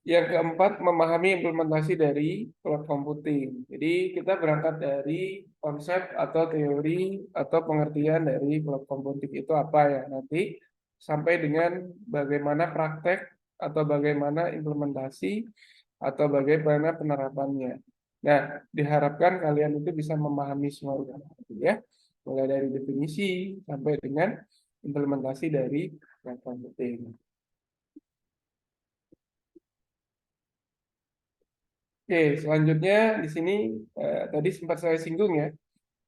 Yang keempat, memahami implementasi dari cloud computing. Jadi kita berangkat dari konsep atau teori atau pengertian dari cloud computing itu apa ya nanti sampai dengan bagaimana praktek atau bagaimana implementasi atau bagaimana penerapannya. Nah, diharapkan kalian itu bisa memahami semua itu ya, mulai dari definisi sampai dengan implementasi dari cloud computing. Oke, selanjutnya di sini tadi sempat saya singgung ya,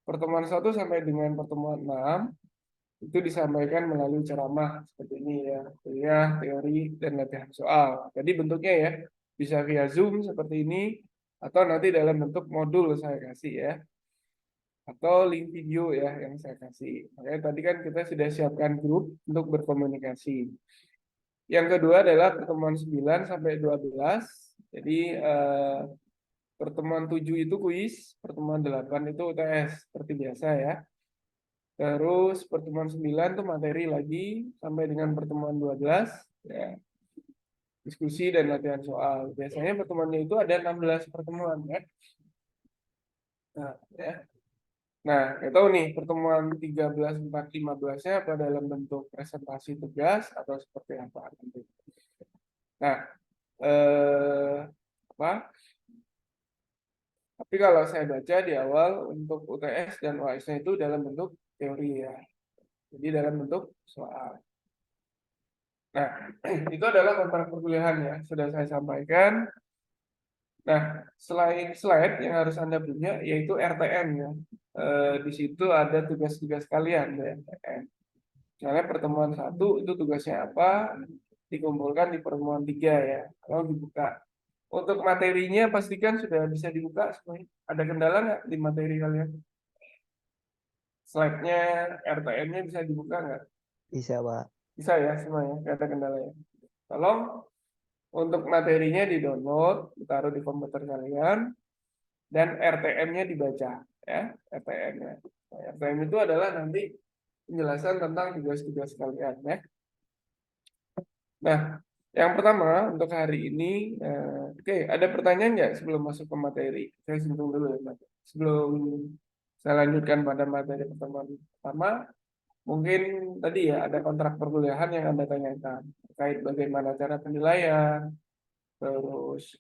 pertemuan 1 sampai dengan pertemuan 6 itu disampaikan melalui ceramah seperti ini ya, kuliah, teori, dan latihan soal. Jadi bentuknya ya, bisa via Zoom seperti ini, atau nanti dalam bentuk modul saya kasih ya, atau link video ya yang saya kasih. Makanya tadi kan kita sudah siapkan grup untuk berkomunikasi. Yang kedua adalah pertemuan 9 sampai 12. Jadi pertemuan 7 itu kuis, pertemuan 8 itu UTS seperti biasa ya. Terus pertemuan 9 itu materi lagi sampai dengan pertemuan 12 ya, diskusi dan latihan soal. Biasanya pertemuannya itu ada 16 pertemuan ya. Nah, ya. Nah, kita tahu nih pertemuan 13, 4, 15-nya apa dalam bentuk presentasi tugas atau seperti apa nanti. Nah, apa? Tapi kalau saya baca di awal untuk UTS dan UAS-nya itu dalam bentuk teori ya. Jadi dalam bentuk soal. Nah, itu adalah kontrak perkuliahan ya, sudah saya sampaikan. Nah, selain slide yang harus Anda punya, yaitu RTN ya. Di situ ada tugas-tugas kalian dari RTN. Misalnya pertemuan 1 itu tugasnya apa, dikumpulkan di pertemuan 3 ya, kalau dibuka. Untuk materinya pastikan sudah bisa dibuka semuanya. Ada kendala nggak di materi kalian? Slide-nya, RTN-nya bisa dibuka nggak? Bisa, Pak. Bisa ya semuanya, nggak ada kendala ya. Tolong untuk materinya di-download, ditaruh di komputer kalian, dan RTM-nya dibaca ya, RTM-nya. Nah, RTM itu adalah nanti penjelasan tentang tugas-tugas kalian ya. Nah, yang pertama untuk hari ini, oke, ada pertanyaan nggak sebelum masuk ke materi? Saya singgung dulu ya, Mas. Sebelum saya lanjutkan pada materi pertemuan pertama, mungkin tadi ya ada kontrak perkuliahan yang Anda tanyakan terkait bagaimana cara penilaian, terus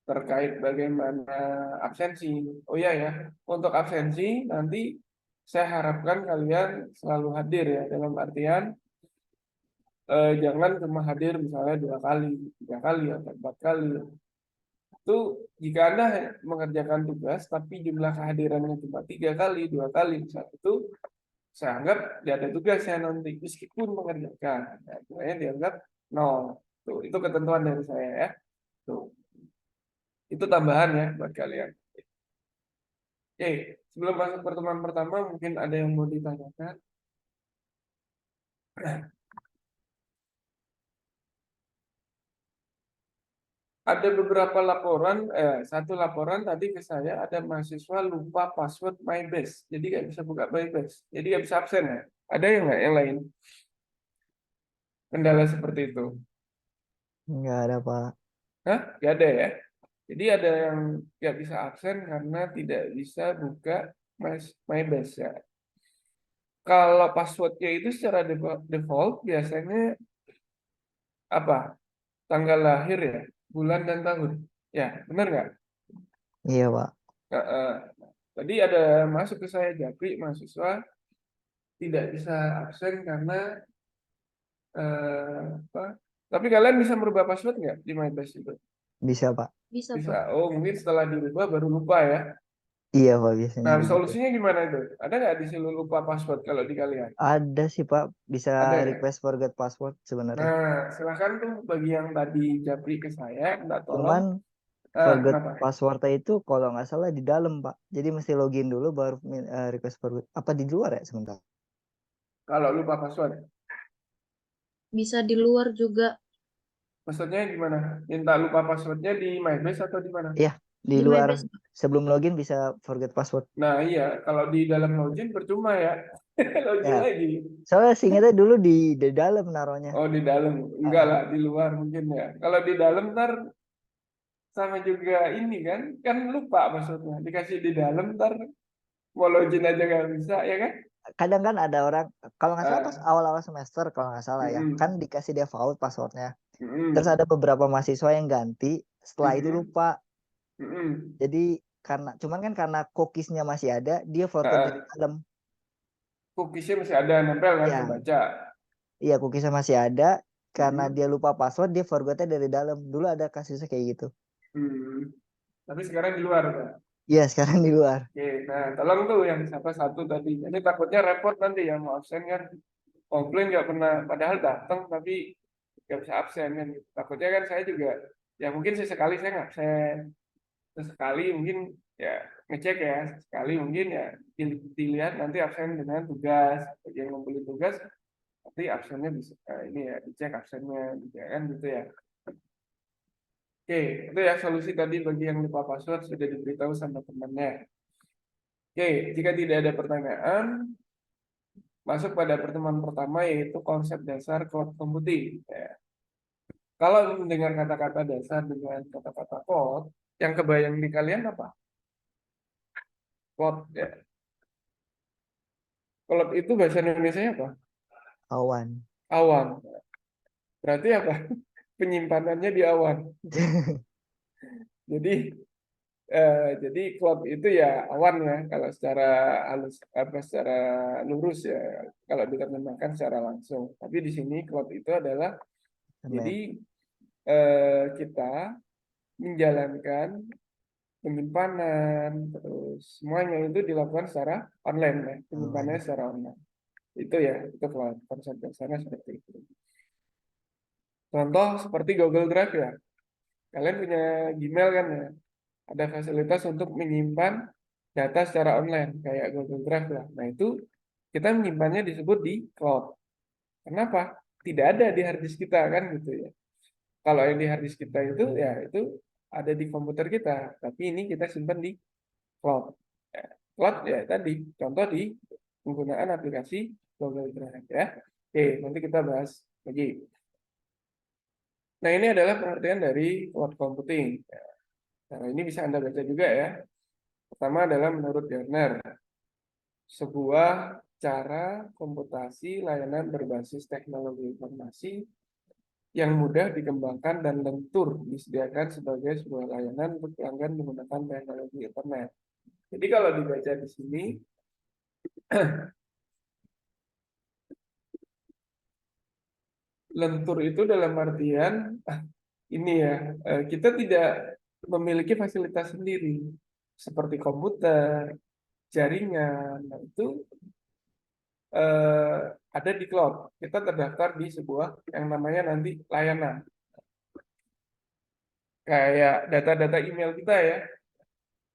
terkait bagaimana absensi. Oh iya ya, untuk absensi nanti saya harapkan kalian selalu hadir ya, dalam artian jangan cuma hadir misalnya 2 kali, 3 kali, atau 4 kali. Itu jika Anda mengerjakan tugas tapi jumlah kehadirannya cuma 3 kali, 2 kali, saat itu saya anggap tidak ada tugasnya nanti meskipun mengerjakan. Nah, itu dianggap nol. Tuh, itu ketentuan dari saya ya. Tuh, itu tambahan ya buat kalian. Oke, sebelum masuk pertemuan pertama, mungkin ada yang mau ditanyakan. Ada beberapa laporan, satu laporan tadi ke saya, ada mahasiswa lupa password MyBase. Jadi nggak bisa buka MyBase. Jadi nggak bisa absen ya. Ada yang nggak yang lain? Kendala seperti itu? Nggak ada, Pak. Hah? Nggak ada ya? Jadi ada yang nggak bisa absen karena tidak bisa buka MyBase ya. Kalau passwordnya itu secara default biasanya apa? Tanggal lahir ya, bulan dan tahun. Ya, benar nggak? Iya, Pak. Tadi ada masuk ke saya Japri mahasiswa tidak bisa absen karena apa? Tapi kalian bisa merubah password nggak di MyBase itu? Bisa, Pak. Bisa, Bisa. Pak. Oh, mungkin setelah dirubah baru lupa ya. Iya, Pak, biasanya Nah, begitu. solusinya gimana itu? Ada nggak di sini lupa password kalau di kalian? Ada sih, Pak. Bisa Ada ya? request forget password sebenarnya. Nah, silakan tuh bagi yang tadi Japri ke saya, minta tolong. Cuman forget Kenapa? passwordnya itu kalau nggak salah di dalam, Pak. Jadi mesti login dulu baru request forget. Apa di luar ya sebentar? Kalau lupa password, Bisa di luar juga. maksudnya gimana? Minta lupa passwordnya di MyBase atau di mana? Iya, di Di luar MyBase. sebelum login bisa forget password. Nah, iya, kalau di dalam login percuma ya. Login Ya, lagi. soalnya seingatnya dulu di dalam naruhnya. Oh, di dalam. Enggak Ah, lah, di luar mungkin ya. Kalau di dalam ntar sama juga ini kan. Kan lupa maksudnya. Dikasih di dalam ntar mau login aja nggak bisa, ya kan? kadang kan ada orang, kalau nggak salah pas Ah, awal-awal semester kalau nggak salah ya, kan mm-mm, dikasih default passwordnya. Terus mm-mm, ada beberapa mahasiswa yang ganti, setelah itu mm-mm, lupa. mm-mm. Jadi cuman kan karena cookiesnya masih ada, dia forgot dari Ah, dalam. cookiesnya masih ada nempel kan, Iya, kebaca. iya cookiesnya masih ada. Karena Mm-mm, dia lupa password, dia forgotnya dari dalam. Dulu ada kasusnya kayak gitu. mm. Tapi sekarang di luar, Pak. Iya, sekarang di luar. Oke, nah tolong tuh yang siapa satu tadi. Ini takutnya repot nanti yang mau absen kan. Komplain nggak pernah, padahal datang tapi nggak bisa absen kan. Takutnya kan saya juga, ya mungkin sesekali saya nggak absen. Sesekali mungkin ya ngecek ya. Sekali mungkin ya dilihat nanti absen dengan tugas. Bagi yang ngumpulin tugas, nanti absennya bisa, ini ya dicek absennya, gitu ya kan gitu ya. Oke, itu ya solusi tadi bagi yang lupa password sudah diberitahu sama temannya. Oke, jika tidak ada pertanyaan, masuk pada pertemuan pertama yaitu konsep dasar cloud computing. Ya. Kalau mendengar kata-kata dasar dengan kata-kata cloud, yang kebayang di kalian apa? Cloud ya. Cloud itu bahasa Indonesia apa? Awan. Awan. Berarti apa? Penyimpanannya di awan. Jadi jadi cloud itu ya awan ya kalau secara halus apa secara lurus ya kalau diterjemahkan secara langsung. Tapi di sini cloud itu adalah jadi Internet. kita menjalankan penyimpanan terus semuanya itu dilakukan secara online ya penyimpanannya Awan. secara online itu ya itu cloud konsep dasarnya seperti itu. Contoh seperti Google Drive ya kalian punya Gmail kan ya ada fasilitas untuk menyimpan data secara online kayak Google Drive lah. Nah itu kita menyimpannya disebut di cloud. Kenapa? Tidak ada di hard disk kita kan gitu ya. Kalau yang di hard disk kita itu ya itu ada di komputer kita, tapi ini kita simpan di cloud. Ya, cloud ya tadi contoh di penggunaan aplikasi Google Drive ya. Oke, nanti kita bahas lagi. Nah, ini adalah pengertian dari cloud computing. Nah, ini bisa Anda baca juga ya. Pertama adalah menurut Gartner, sebuah cara komputasi layanan berbasis teknologi informasi yang mudah dikembangkan dan lentur disediakan sebagai sebuah layanan untuk pelanggan menggunakan teknologi internet. Jadi kalau dibaca di sini, lentur itu dalam artian ini ya, kita tidak memiliki fasilitas sendiri seperti komputer, jaringan. Nah, itu eh, ada di cloud. Kita terdaftar di sebuah yang namanya nanti layanan. Kayak data-data email kita ya,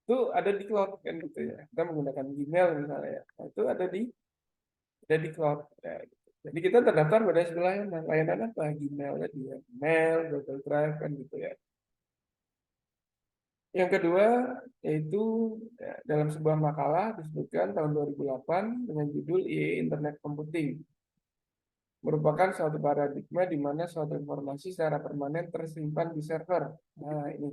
itu ada di cloud kan gitu ya. Kita menggunakan Gmail misalnya ya. Nah, itu ada di cloud. Ya, gitu. Jadi kita terdaftar pada sebuah layanan. Layanan apa? Gmail ya, dia. Mail, Google Drive kan gitu ya. Yang kedua yaitu ya, dalam sebuah makalah disebutkan tahun 2008 dengan judul Internet Computing merupakan suatu paradigma di mana suatu informasi secara permanen tersimpan di server. Nah, ini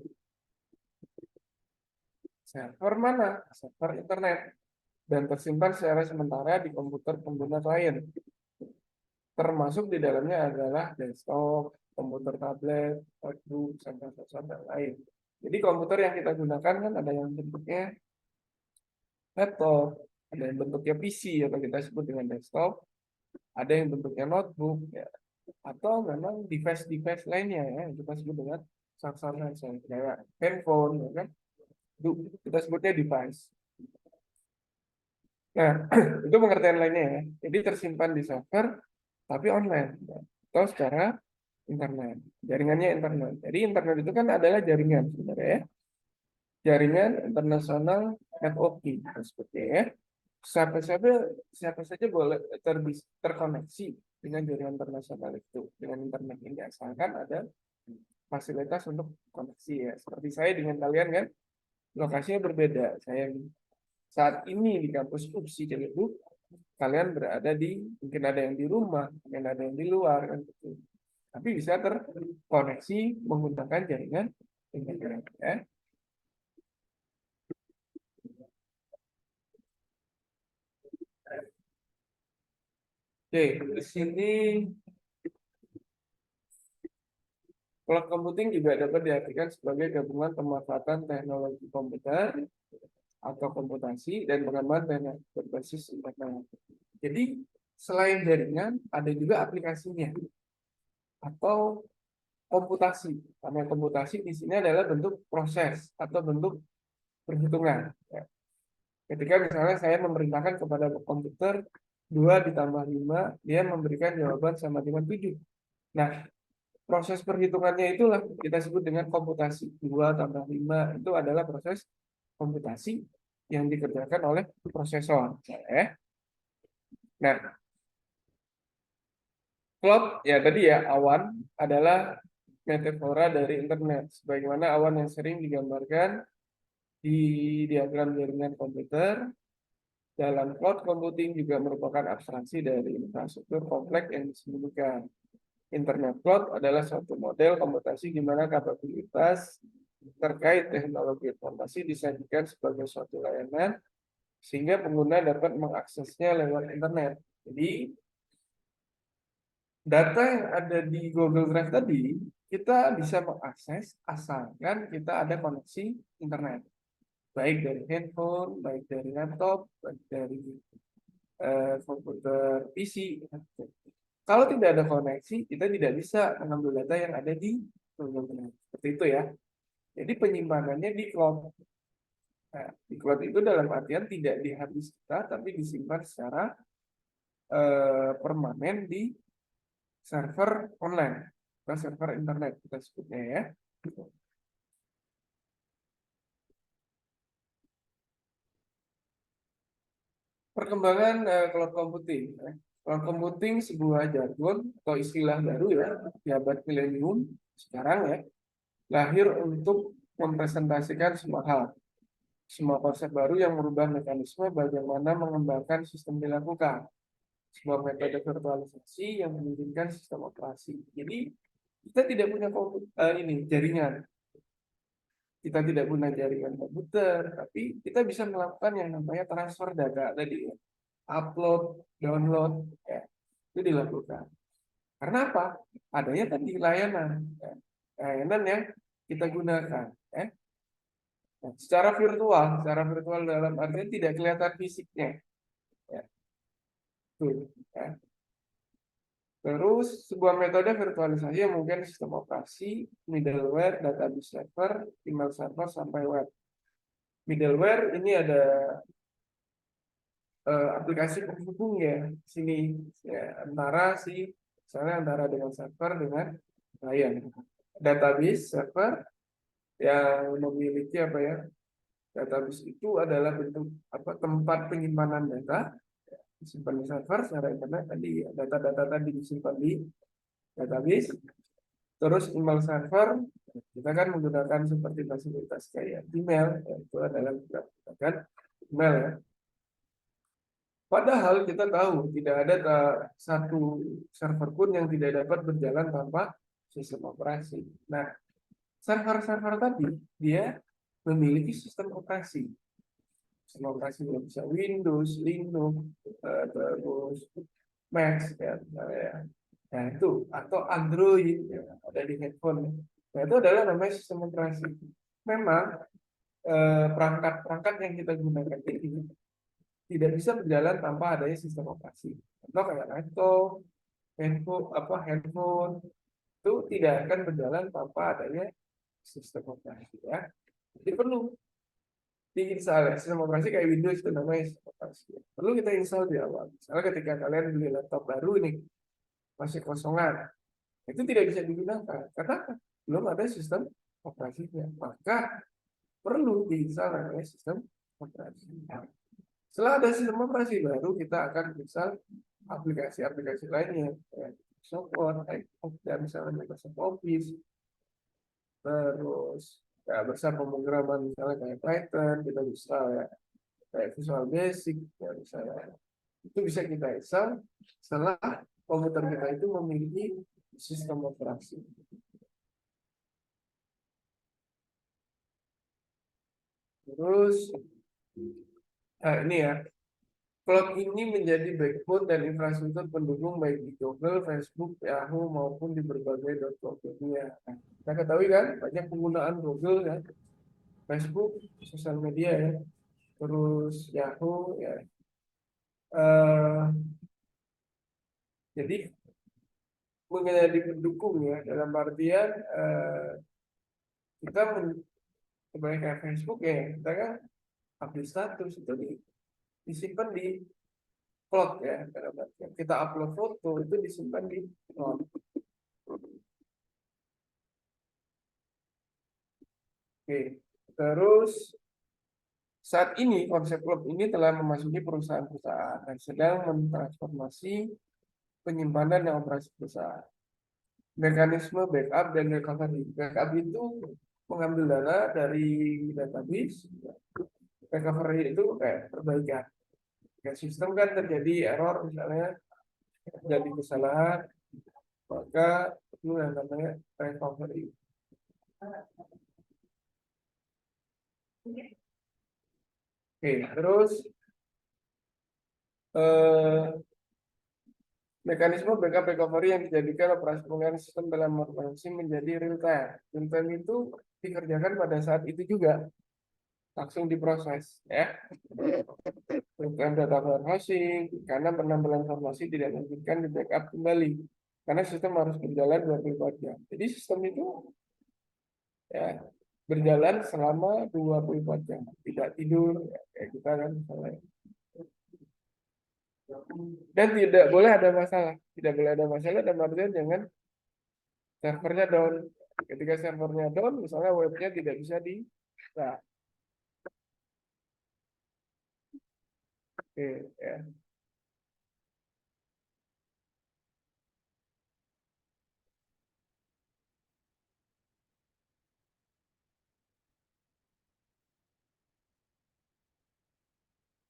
server mana? Server internet dan tersimpan secara sementara di komputer pengguna klien. Termasuk di dalamnya adalah desktop, komputer tablet, notebook, dan lain. Jadi komputer yang kita gunakan kan ada yang bentuknya laptop, ada yang bentuknya PC atau kita sebut dengan desktop, ada yang bentuknya notebook, ya. Atau memang device-device lainnya ya, yang kita sebut dengan sensor kayak handphone, ya kan? Itu kita sebutnya device. Nah, itu pengertian lainnya ya. Jadi tersimpan di server, tapi online, ya. Atau secara internet. Jaringannya internet. Jadi internet itu kan adalah jaringan sebenarnya ya. Jaringan internasional networking seperti ya. Siapa-siapa siapa saja boleh terkoneksi dengan jaringan internasional itu dengan internet ini asalkan ada fasilitas untuk koneksi ya. Seperti saya dengan kalian kan lokasinya berbeda. Saya saat ini di kampus UPSI Ciledug, kalian berada mungkin ada yang di rumah, mungkin ada yang di luar kan gitu. Tapi bisa terkoneksi menggunakan jaringan internet ya. Oke, di sini cloud computing juga dapat diartikan sebagai gabungan pemanfaatan teknologi komputer atau komputasi dan pengembangan teknologi berbasis internet. Jadi selain jaringan ada juga aplikasinya atau komputasi. Karena komputasi di sini adalah bentuk proses atau bentuk perhitungan. Ya. Ketika misalnya saya memerintahkan kepada komputer 2 ditambah 5, dia memberikan jawaban sama dengan 7. Nah, proses perhitungannya itulah kita sebut dengan komputasi. 2 tambah 5 itu adalah proses komputasi yang dikerjakan oleh prosesor. Nah, cloud ya tadi ya, awan adalah metafora dari internet. Sebagaimana awan yang sering digambarkan di diagram jaringan komputer, dalam cloud computing juga merupakan abstraksi dari infrastruktur kompleks yang disembunyikan. Internet cloud adalah suatu model komputasi di mana kapabilitas terkait teknologi informasi disajikan sebagai suatu layanan sehingga pengguna dapat mengaksesnya lewat internet. Jadi data yang ada di Google Drive tadi kita bisa mengakses asalkan kita ada koneksi internet, baik dari handphone, baik dari laptop, baik dari komputer PC. Kalau tidak ada koneksi, kita tidak bisa mengambil data yang ada di Google Drive. Seperti itu ya. Jadi penyimpanannya di cloud. Nah, di cloud itu dalam artian tidak di hard disk kita, tapi disimpan secara permanen di server online atau server internet kita sebutnya ya. Perkembangan cloud computing. Cloud computing sebuah jargon atau istilah baru ya, di abad milenium sekarang ya, lahir untuk mempresentasikan semua hal, semua konsep baru yang merubah mekanisme bagaimana mengembangkan sistem dilakukan, sebuah metode virtualisasi yang memungkinkan sistem operasi. Jadi kita tidak punya jaringan, kita tidak punya jaringan komputer, tapi kita bisa melakukan yang namanya transfer data tadi ya. Upload, download, ya, itu dilakukan. Karena apa? Adanya tadi layanan, ya. Layanan yang kita gunakan. Ya. Nah, secara virtual dalam artian tidak kelihatan fisiknya. Ya. Tuh, ya. Terus sebuah metode virtualisasi yang mungkin sistem operasi, middleware, database server, email server, sampai web. Middleware ini ada aplikasi penghubung ya sini ya, misalnya antara dengan server dengan klien. Database server yang memiliki apa ya, database itu adalah bentuk tempat penyimpanan data disimpan di server secara internet. Tadi data-data tadi disimpan di database. Terus email server kita kan menggunakan seperti fasilitas kayak email, itu adalah menggunakan email ya. Padahal kita tahu tidak ada satu server pun yang tidak dapat berjalan tanpa sistem operasi. Nah, server-server tadi dia memiliki sistem operasi. Sistem operasi yang bisa Windows, Linux, terus Mac ya, misalnya. Nah itu atau Android ya, ada di handphone. Nah itu adalah namanya sistem operasi. Memang perangkat-perangkat yang kita gunakan ini tidak bisa berjalan tanpa adanya sistem operasi. Contoh kayak laptop, handphone itu tidak akan berjalan tanpa adanya sistem operasi ya. Jadi perlu diinstal sistem operasi kayak Windows itu namanya sistem operasi. Perlu kita install di awal. Misalnya ketika kalian beli laptop baru nih masih kosongan, itu tidak bisa digunakan karena belum ada sistem operasinya. Maka perlu diinstal namanya sistem operasi. Setelah ada sistem operasi baru, kita akan install aplikasi-aplikasi lainnya, Microsoft Word, dan misalnya Microsoft Office, terus ya, besar pemrograman misalnya kayak Python, kita bisa ya kayak Visual Basic, ya misalnya Itu bisa kita install setelah komputer kita itu memiliki sistem operasi. Terus, nah ini ya, cloud ini menjadi backbone dan infrastruktur pendukung baik di Google, Facebook, Yahoo maupun di berbagai .com dunia. Nah, kita ketahui kan banyak penggunaan Google ya, Facebook, sosial media ya, terus Yahoo ya. Eh, jadi menjadi pendukung ya dalam artian kita sebagai kayak Facebook ya, kita kan update status itu disimpan di cloud ya, dalam artian kita upload foto itu disimpan di cloud. Oke, terus saat ini konsep cloud ini telah memasuki perusahaan-perusahaan dan sedang mentransformasi penyimpanan dan operasi perusahaan. Mekanisme backup dan recovery. Backup itu mengambil data dari database, recovery itu kayak perbaikan. Ya, sistem kan terjadi error misalnya, terjadi kesalahan, maka itu yang namanya recovery. Oke, terus mekanisme backup recovery yang dijadikan operasi pemulihan sistem dalam operasi menjadi real time. Real time itu dikerjakan pada saat itu juga, langsung diproses ya. Real time data warehousing, karena penampilan informasi tidak mungkin di backup kembali, karena sistem harus berjalan 24 jam. Jadi sistem itu ya berjalan selama 24 jam, tidak tidur ya, kayak kita kan misalnya. Dan tidak boleh ada masalah, tidak boleh ada masalah dalam artian jangan servernya down. Ketika servernya down, misalnya webnya tidak bisa di nah, oke ya.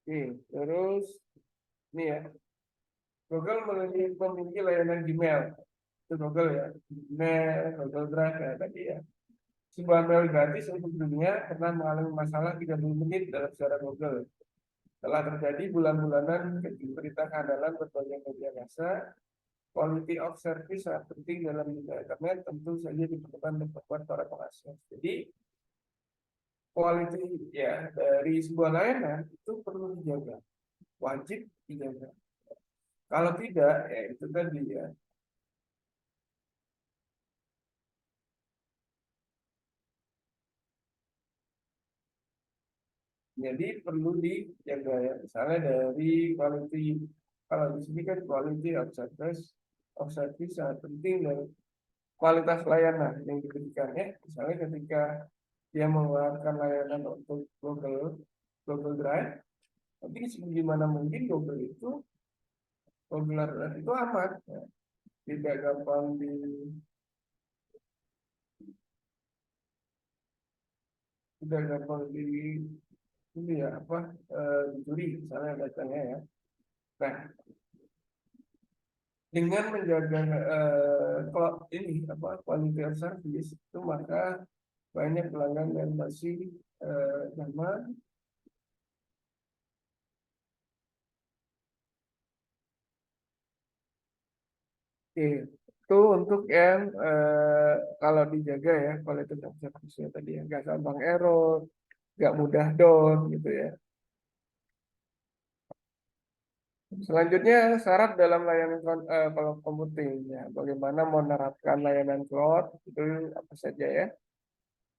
Oke, terus ini ya, Google memiliki layanan Gmail. Itu Google ya, Gmail, Google Drive ya tadi ya. Sebuah mail gratis untuk dunia pernah mengalami masalah 30 menit dalam sejarah Google. Telah terjadi bulan-bulanan berita kehandalan berbagai media massa. Quality of service sangat penting dalam dunia internet, tentu saja diperlukan untuk membuat para pengakses. Jadi quality ya dari sebuah layanan itu perlu dijaga, wajib dijaga. Kalau tidak, ya itu tadi ya. Jadi perlu dijaga ya. Misalnya dari quality, kalau di sini kan quality of service sangat penting dan kualitas layanan yang diberikan ya. Misalnya ketika dia mengeluarkan layanan untuk Google Drive, tapi gimana mungkin Google itu aman, ya. Tidak gampang tidak gampang ini ya apa dicuri misalnya datanya ya. Nah, dengan menjaga kalau ini apa quality of service itu maka banyak pelanggan yang masih nyaman. Oke, itu untuk yang kalau dijaga ya quality of service-nya tadi ya, nggak gampang error, nggak mudah down gitu ya. Selanjutnya syarat dalam layanan cloud computing ya, bagaimana menerapkan layanan cloud itu apa saja ya.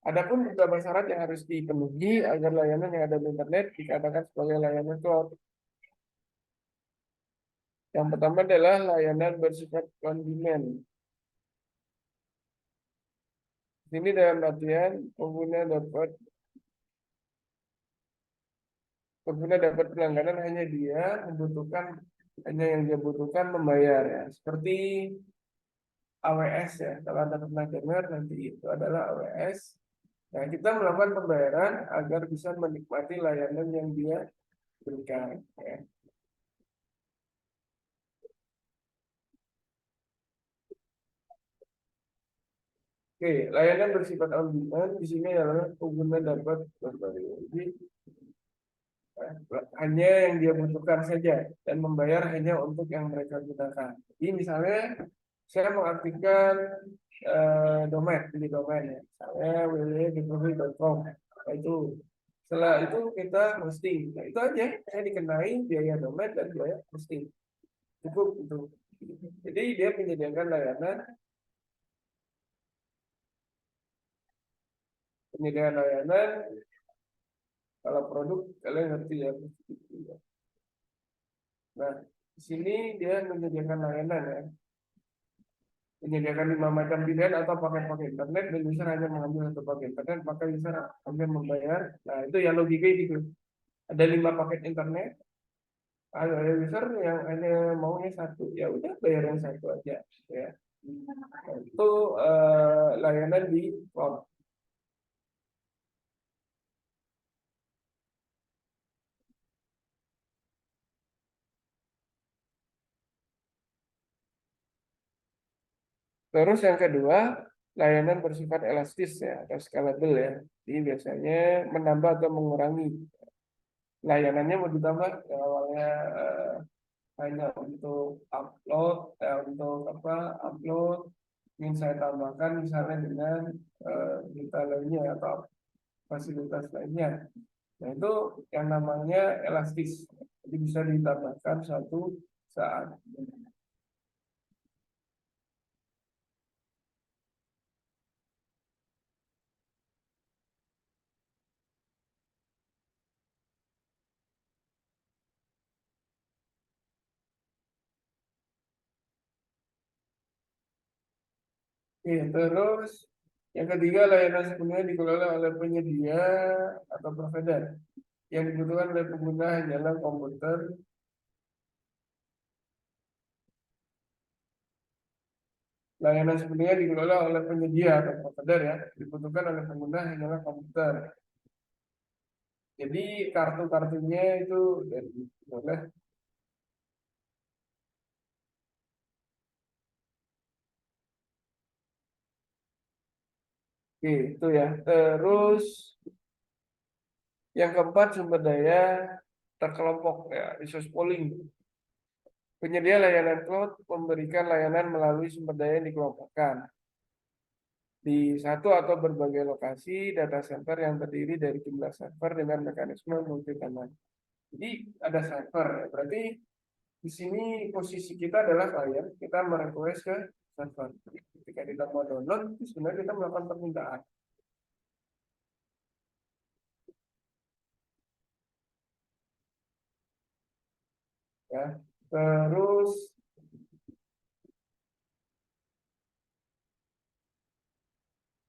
Adapun beberapa syarat yang harus dipenuhi agar layanan yang ada di internet dikatakan sebagai layanan cloud. Yang pertama adalah layanan bersifat on demand. Ini dalam artian pengguna dapat pelangganan hanya yang dia butuhkan membayar ya. Seperti AWS ya. Kalau Anda pernah dengar nanti itu adalah AWS. Nah, kita melakukan pembayaran agar bisa menikmati layanan yang dia berikan. Ya. Oke, layanan bersifat on demand di sini adalah pengguna dapat berbagi hanya yang dia butuhkan saja dan membayar hanya untuk yang mereka gunakan. Jadi misalnya saya mengaktifkan domain di domain ya, misalnya www.jokowi.com. Nah, itu setelah itu kita hosting. Nah, itu aja saya dikenai biaya domain dan biaya hosting. Cukup itu. Jadi dia menyediakan layanan kalau produk kalian ngerti ya. Nah, di sini dia menyediakan layanan ya. Menyediakan 5 macam pilihan atau paket-paket internet dan user hanya mengambil satu paket internet maka user akan membayar. Nah itu ya logika itu. Ada 5 paket internet, ada user yang hanya maunya satu, ya udah bayar yang satu aja ya. Nah, itu layanan di cloud. Terus yang kedua, layanan bersifat elastis ya atau scalable ya. Jadi biasanya menambah atau mengurangi. Layanannya mau ditambah ya, awalnya hanya untuk upload, untuk apa upload, ingin saya tambahkan misalnya dengan berita lainnya atau fasilitas lainnya. Nah itu yang namanya elastis, jadi bisa ditambahkan suatu saat. Oke, terus yang ketiga layanan sepenuhnya dikelola oleh penyedia atau provider. Yang dibutuhkan oleh pengguna hanyalah komputer. Layanan sepenuhnya dikelola oleh penyedia atau provider ya. Dibutuhkan oleh pengguna hanyalah komputer. Jadi kartu-kartunya itu dari boleh. Oke, itu ya. Terus yang keempat sumber daya terkelompok ya, resource pooling. Penyedia layanan cloud memberikan layanan melalui sumber daya yang dikelompokkan di satu atau berbagai lokasi data center yang terdiri dari jumlah server dengan mekanisme multi tenant. Jadi ada server, ya. Berarti di sini posisi kita adalah klien, kita merequest ke server. Ketika kita mau download, itu sebenarnya kita melakukan permintaan. Ya, terus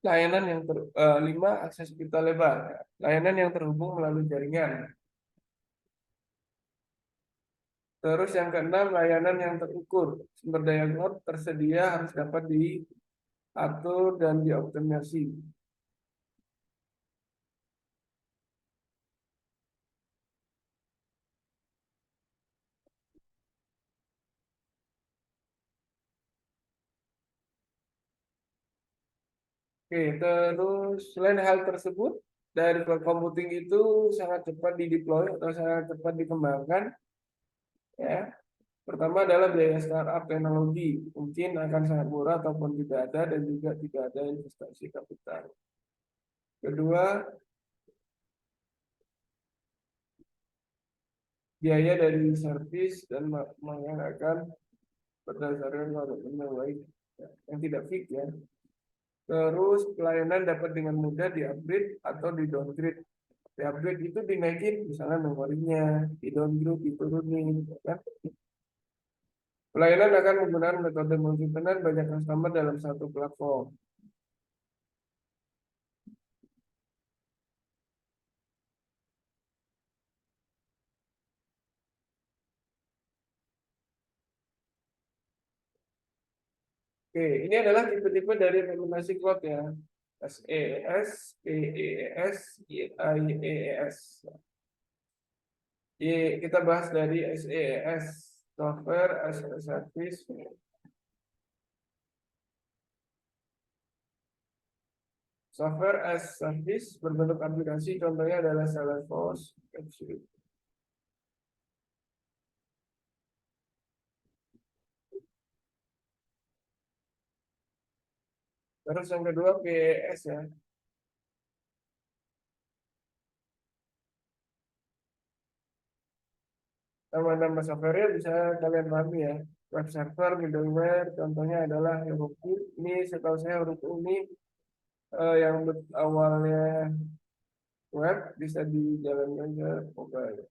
layanan yang 5 akses pita lebar, ya. Layanan yang terhubung melalui jaringan. Terus yang keenam layanan yang terukur, sumber daya cloud tersedia harus dapat diatur dan dioptimasi. Oke, terus selain hal tersebut, dari cloud computing itu sangat cepat dideploy atau sangat cepat dikembangkan. Ya, pertama adalah biaya startup teknologi, mungkin akan sangat murah ataupun tidak ada dan juga tidak ada investasi kapital. Kedua, biaya dari servis dan menggunakan berdasarkan komitmen yang baik, ya, yang tidak fix ya. Terus pelayanan dapat dengan mudah di-upgrade atau di-downgrade. Di-upgrade itu dinaikin, misalnya memorinya, di-downgrade diturunin, ya. Pelayanan akan menggunakan metode multi tenant banyak customer dalam satu platform. Oke, ini adalah tipe-tipe dari implementasi cloud ya. SaaS, PaaS, IaaS. Kita bahas dari SaaS, Software as a Service. Software as service berbentuk aplikasi, contohnya adalah Salesforce, AppSuite. Terus yang kedua PaaS ya. Nama-nama software bisa kalian pahami ya. Web server, middleware, contohnya adalah Heroku. Ini setahu saya Heroku ini yang awalnya web bisa dijalankan ke mobile.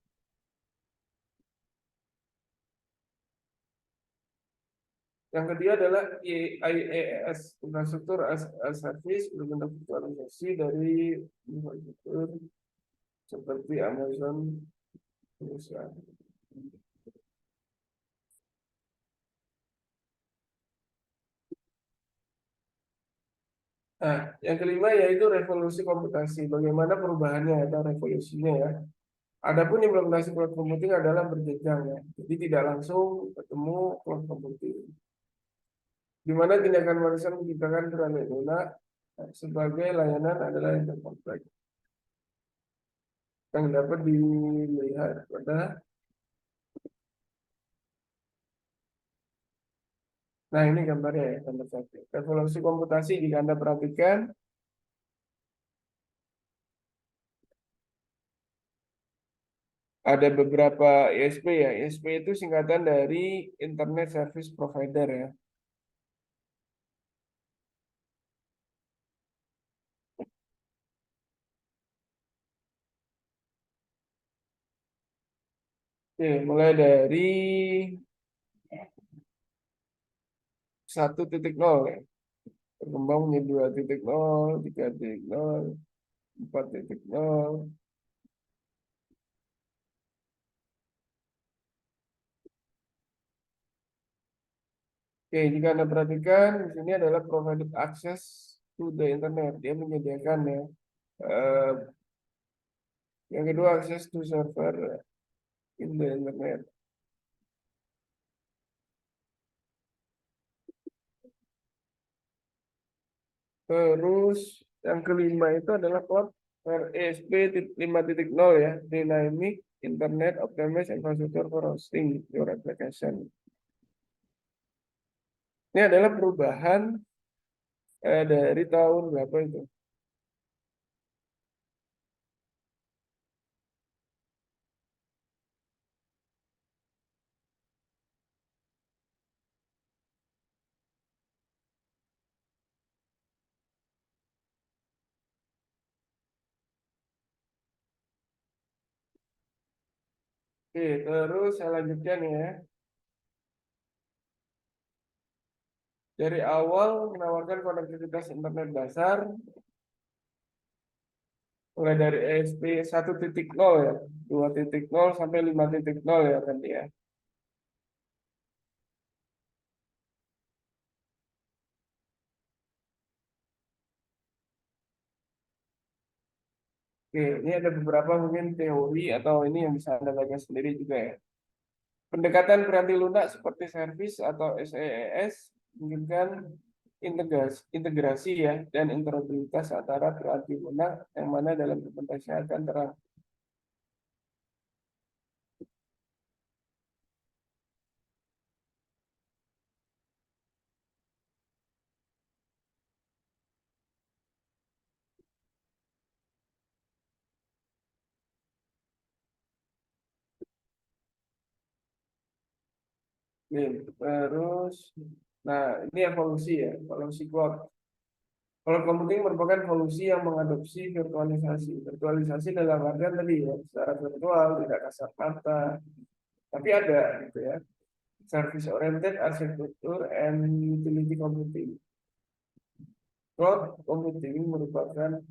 Yang ketiga adalah IaaS, infrastruktur as service, berbentuk virtualisasi dari infrastruktur seperti Amazon, Google. Nah, yang kelima yaitu revolusi komputasi. Bagaimana perubahannya atau revolusinya ya. Adapun implementasi cloud computing adalah berjenjang ya. Jadi tidak langsung ketemu cloud computing. Di mana tindakan manusia menciptakan perangkat lunak sebagai layanan adalah yang terkompleks. Yang dapat dilihat pada nah ini gambarnya ya, gambar satu. Revolusi komputasi jika Anda perhatikan ada beberapa ISP ya. ISP itu singkatan dari Internet Service Provider ya. Oke, mulai dari 1.0 ya. Berkembang menjadi 2.0, 3.0, 4.0. Oke, jika Anda perhatikan di sini adalah provided access to the internet. Dia menyediakan ya. Eh, yang kedua access to server in the internet. Terus yang kelima itu adalah cloud RESP 5.0 ya, Dynamic Internet Optimized Infrastructure for Hosting Your Application. Ini adalah perubahan dari tahun berapa itu? Oke, terus saya lanjutkan ya. Dari awal menawarkan konektivitas internet dasar, mulai dari ESP 1.0 ya, 2.0 sampai 5.0 ya tadi ya. Oke, ini ada beberapa mungkin teori atau ini yang bisa Anda baca sendiri juga ya. Pendekatan piranti lunak seperti service atau SaaS memungkinkan integrasi ya dan interoperabilitas antara piranti lunak yang mana dalam implementasinya akan terang. Oke, terus, nah ini evolusi ya, evolusi cloud. Cloud computing merupakan evolusi yang mengadopsi virtualisasi. Virtualisasi dalam artian tadi ya, secara virtual, tidak kasat mata, tapi ada gitu ya. Service oriented architecture and utility computing. Cloud computing merupakan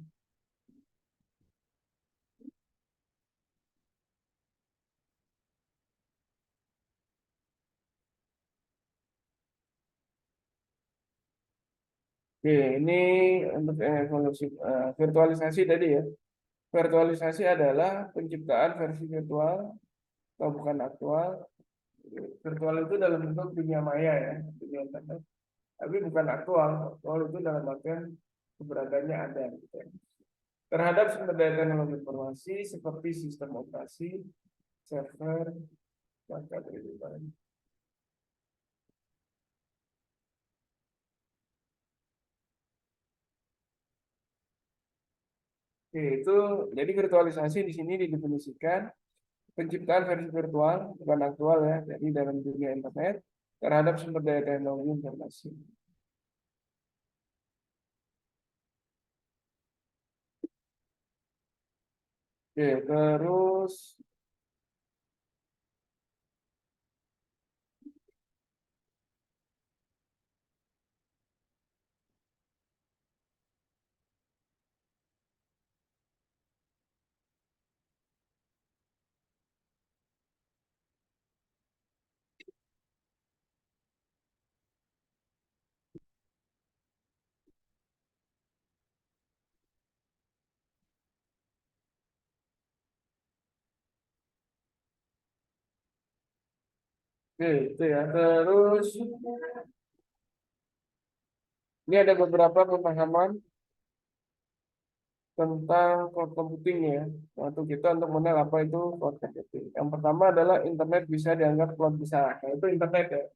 oke, ini untuk evolusi virtualisasi tadi ya. Virtualisasi adalah penciptaan versi virtual atau bukan aktual. Virtual itu dalam bentuk dunia maya ya, dunia internet. Tapi bukan aktual. Aktual itu dalam artian keberadaannya ada. Gitu ya. Terhadap sumber daya teknologi informasi seperti sistem operasi, server, perangkat kehidupan. Oke, itu jadi virtualisasi di sini didefinisikan penciptaan versi virtual bukan aktual ya, jadi dalam dunia internet terhadap sumber daya teknologi informasi. Oke, terus oke, itu ya. Terus ini ada beberapa pemahaman tentang cloud computing ya. Untuk kita untuk mengenal apa itu cloud computing. Yang pertama adalah internet bisa dianggap cloud besar. Nah, itu internet ya.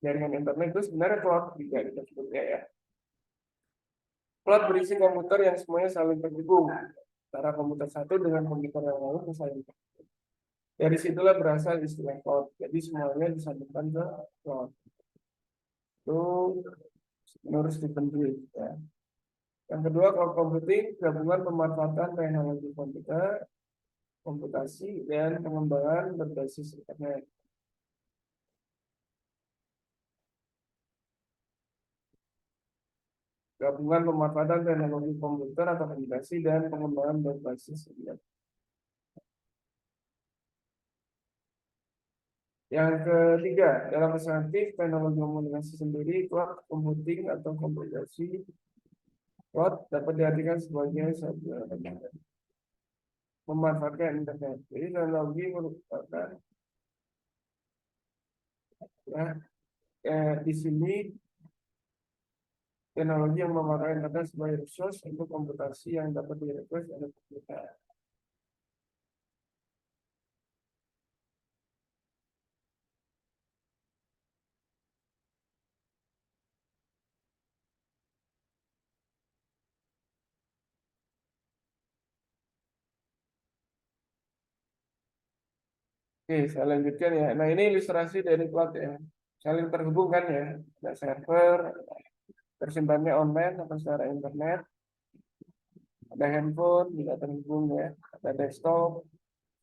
Jaringan internet itu sebenarnya cloud juga kita sebutnya ya. Cloud berisi komputer yang semuanya saling terhubung. Antara komputer satu dengan komputer yang lain itu saling terhubung. Dari situlah berasal istilah cloud. Jadi semuanya disambungkan ke cloud. Itu menurut Stephen Jay. Ya. Yang kedua, cloud computing gabungan pemanfaatan teknologi komputer, komputasi, dan pengembangan berbasis internet. Gabungan pemanfaatan teknologi komputer atau komputasi dan pengembangan berbasis internet. Yang ketiga, dalam perspektif teknologi komunikasi sendiri, cloud computing atau komputasi cloud dapat diartikan sebagai memanfaatkan internet. Jadi teknologi merupakan di sini teknologi yang memanfaatkan internet sebagai resource untuk komputasi yang dapat direquest oleh komputer. Oke, saya lanjutkan ya. Nah, ini ilustrasi dari cloud ya. Saling terhubung kan ya. Ada server, tersimpannya online atau secara internet. Ada handphone, juga terhubung ya. Ada desktop,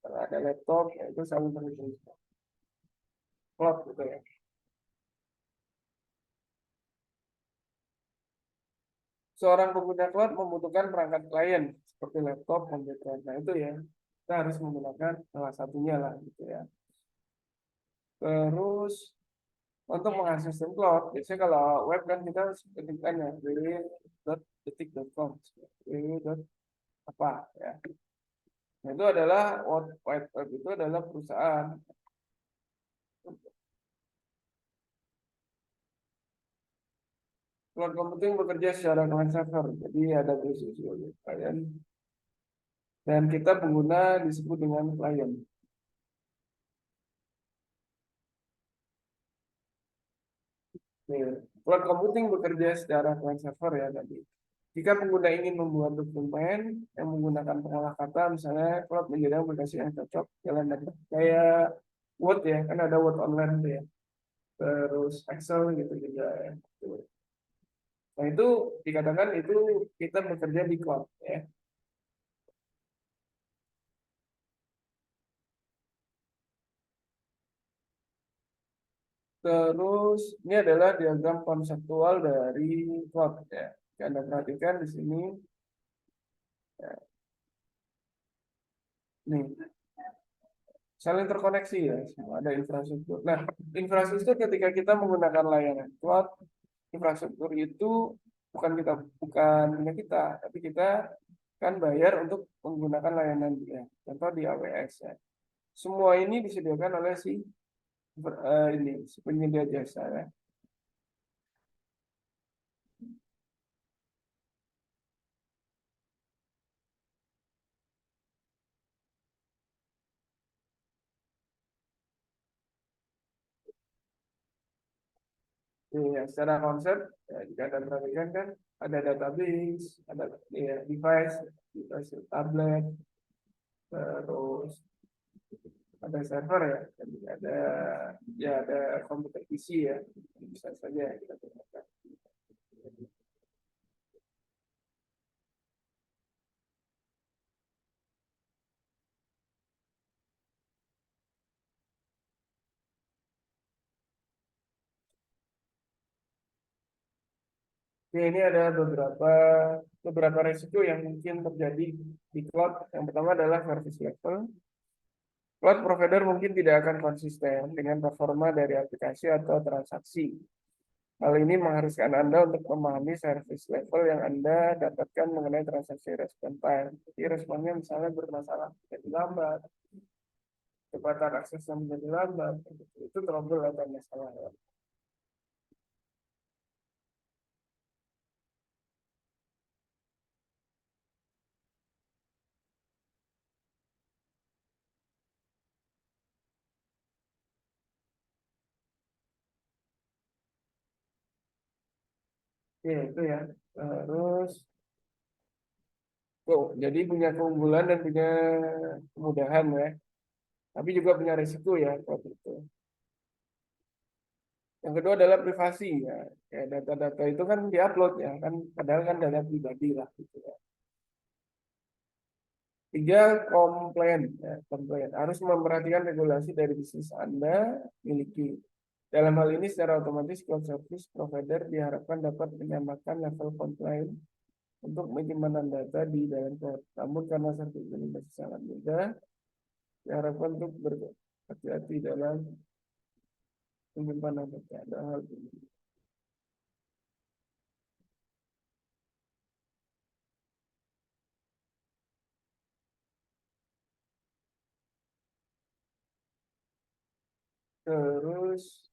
ada laptop, ya, itu saling terhubung. Cloud gitu ya. Seorang pengguna cloud membutuhkan perangkat klien seperti laptop, komputer. Nah, itu ya. Kita harus menggunakan salah satunya lah gitu ya. Terus untuk mengakses cloud, biasanya kalau web kan kita harus ketikkan ya www.detik.com, www. Apa ya? Nah, itu adalah World Wide Web itu adalah perusahaan. Cloud computing bekerja secara client server, jadi ada posisi klien dan kita pengguna disebut dengan klien. Cloud computing bekerja secara client server ya tadi. Jika pengguna ingin membuat dokumen yang menggunakan pengolah kata, misalnya cloud menjadi aplikasi yang cocok jalan dari kayak Word ya, kan ada Word online tuh ya. Terus Excel gitu juga ya. Nah, itu dikatakan itu kita bekerja di cloud ya. Terus ini adalah diagram konseptual dari cloud ya. Anda perhatikan di sini. Ya, nih, saling terkoneksi ya, semua ada infrastruktur. Nah, infrastruktur ketika kita menggunakan layanan cloud, infrastruktur itu bukan punya kita, tapi kita kan bayar untuk menggunakan layanan dia. Contoh di AWS ya. Semua ini disediakan oleh si penyedia jasa ya. Ya, secara konsep, ya, jika Anda perhatikan kan ada database, ada ya, device tablet, terus ada server ya, dan juga ada komputer PC ya, bisa saja kita gunakan. Oke, ini ada beberapa resiko yang mungkin terjadi di cloud. Yang pertama adalah service level. Cloud provider mungkin tidak akan konsisten dengan performa dari aplikasi atau transaksi. Hal ini mengharuskan Anda untuk memahami service level yang Anda dapatkan mengenai transaksi respon time. Jadi responnya misalnya bermasalah, jadi lambat, kecepatan aksesnya menjadi lambat, itu trouble atau masalah. Oke, itu ya. Terus, jadi punya keunggulan dan punya kemudahan ya. Tapi juga punya risiko ya, waktu itu. Yang kedua adalah privasi ya. Kayak data-data itu kan diupload ya, kan padahal kan data pribadi lah gitu ya. Tiga, komplain ya, komplain. Harus memperhatikan regulasi dari bisnis Anda miliki. Dalam hal ini secara otomatis cloud service provider diharapkan dapat menyamakan level komplain untuk penyimpanan data di dalam cloud. Namun karena service ini masih sangat mudah, diharapkan untuk berhati-hati dalam penyimpanan data. Ada hal ini. Terus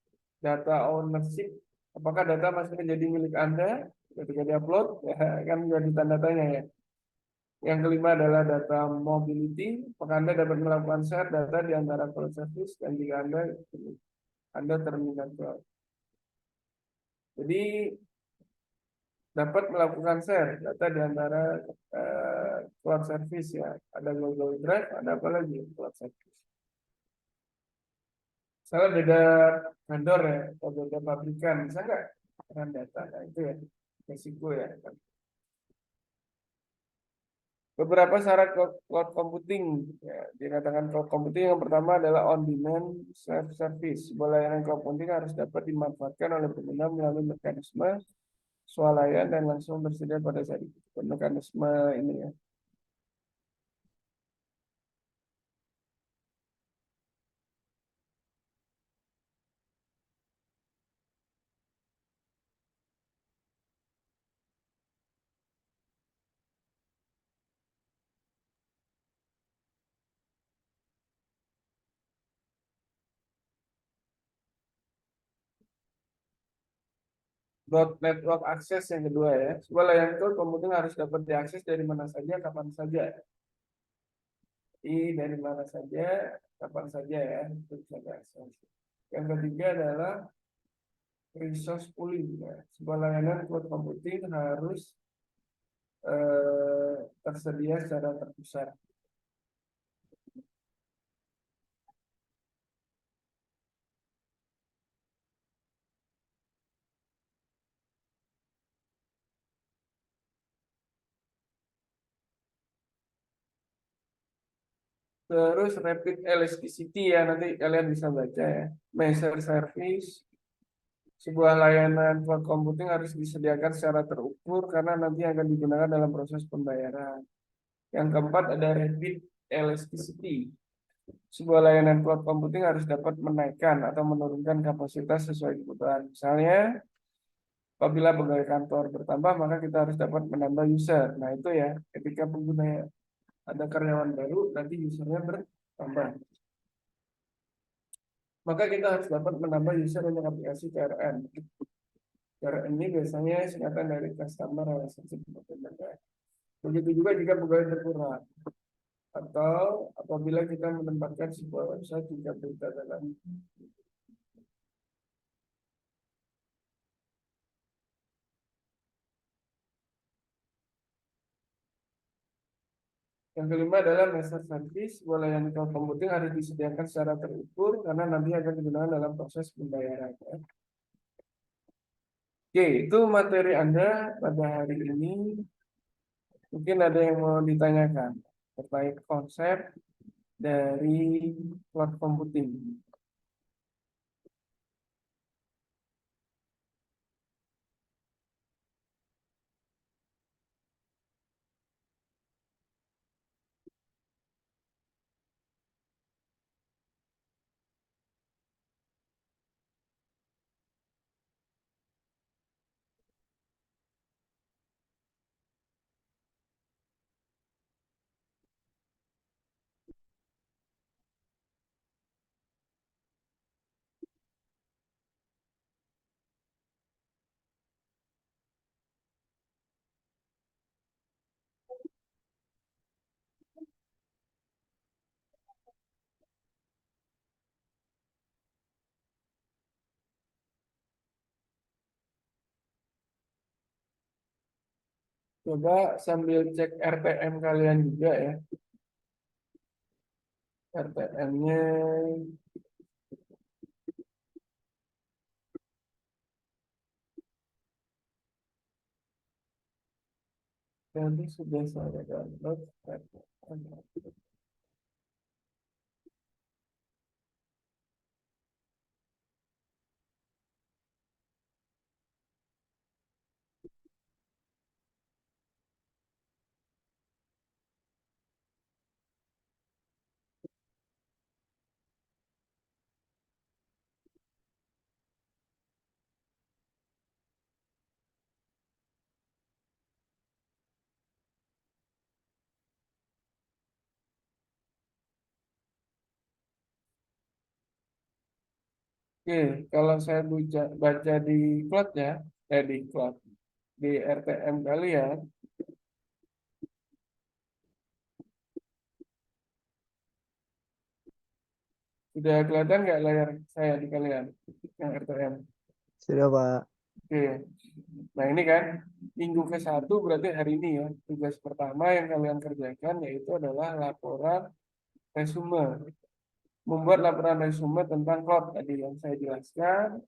data ownership, apakah data masih menjadi milik Anda ketika diupload? Ya, kan jadi tanda tanya ya. Yang kelima adalah data mobility, apakah Anda dapat melakukan share data di antara cloud service dan jika Anda terminal cloud. Jadi dapat melakukan share data di antara cloud service ya. Ada Google Drive, ada apa lagi cloud service. Salah beda vendor ya, atau beda pabrikan, bisa nggak dengan data? Nah, itu ya resiko ya. Beberapa syarat cloud computing ya, dikatakan cloud computing yang pertama adalah on demand self service. Sebuah layanan cloud computing harus dapat dimanfaatkan oleh pengguna melalui mekanisme swalayan dan langsung tersedia pada saat itu. Mekanisme ini ya. Network access yang kedua ya. Sebuah layanan cloud computing harus dapat diakses dari mana saja, kapan saja. Dari mana saja, kapan saja ya, itu bisa diakses. Yang ketiga adalah resource pooling. Ya. Sebuah layanan cloud computing harus tersedia secara terpusat. Terus rapid elasticity ya, nanti kalian bisa baca ya. Measure service. Sebuah layanan cloud computing harus disediakan secara terukur karena nanti akan digunakan dalam proses pembayaran. Yang keempat ada rapid elasticity. Sebuah layanan cloud computing harus dapat menaikkan atau menurunkan kapasitas sesuai kebutuhan. Misalnya, apabila pegawai kantor bertambah, maka kita harus dapat menambah user. Nah, itu ya, ketika pengguna ada karyawan baru, nanti usernya bertambah. Maka kita harus dapat menambah user untuk aplikasi CRM. CRM ini biasanya singkatan dari Customer Relationship Management. Begitu juga jika pegawai berkurang. Atau apabila kita menempatkan sebuah website jika berita dalam Yang kelima adalah master service. Sebuah layanan cloud computing harus disediakan secara terukur karena nanti akan digunakan dalam proses pembayaran. Ya. Oke, itu materi Anda pada hari ini. Mungkin ada yang mau ditanyakan terkait konsep dari cloud computing. Coba sambil cek RTM kalian juga ya. RTM-nya tadi sudah saya download. Oke, kalau saya baca di cloud ya, di cloud, di RTM kalian, sudah kelihatan nggak layar saya di kalian yang RTM? Sudah, Pak. Oke, nah ini kan minggu ke-1 berarti hari ini ya, tugas pertama yang kalian kerjakan yaitu adalah laporan resume. Membuat laporan resume tentang cloud tadi yang saya jelaskan,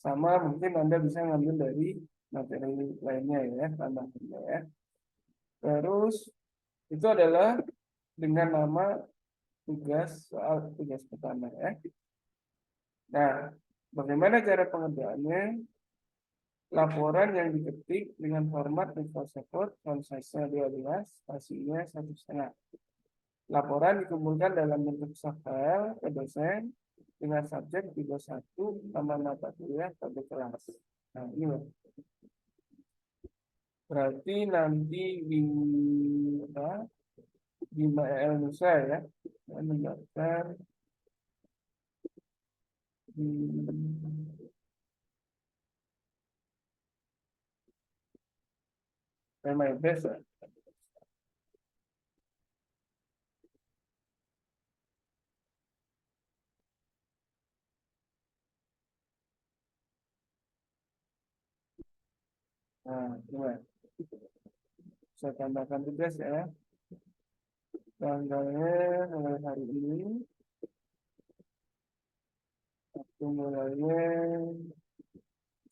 sama mungkin Anda bisa ngambil dari materi lainnya ya, tambahnya ya. Terus itu adalah dengan nama soal tugas pertama ya. Nah, bagaimana cara pengerjaannya? Laporan yang diketik dengan format Microsoft Word, font size-nya 12, spasinya 1,5. Laporan dikumpulkan dalam bentuk soft file ke dosen dengan subjek tipe 1, nama mata kuliah, pada kelas. Nah, ini loh. Berarti nanti Bima Musa ya, mendaftar di PMIBS ya. Nah, coba saya tambahkan tugas ya. Tanggalnya mulai hari ini. Waktu mulainya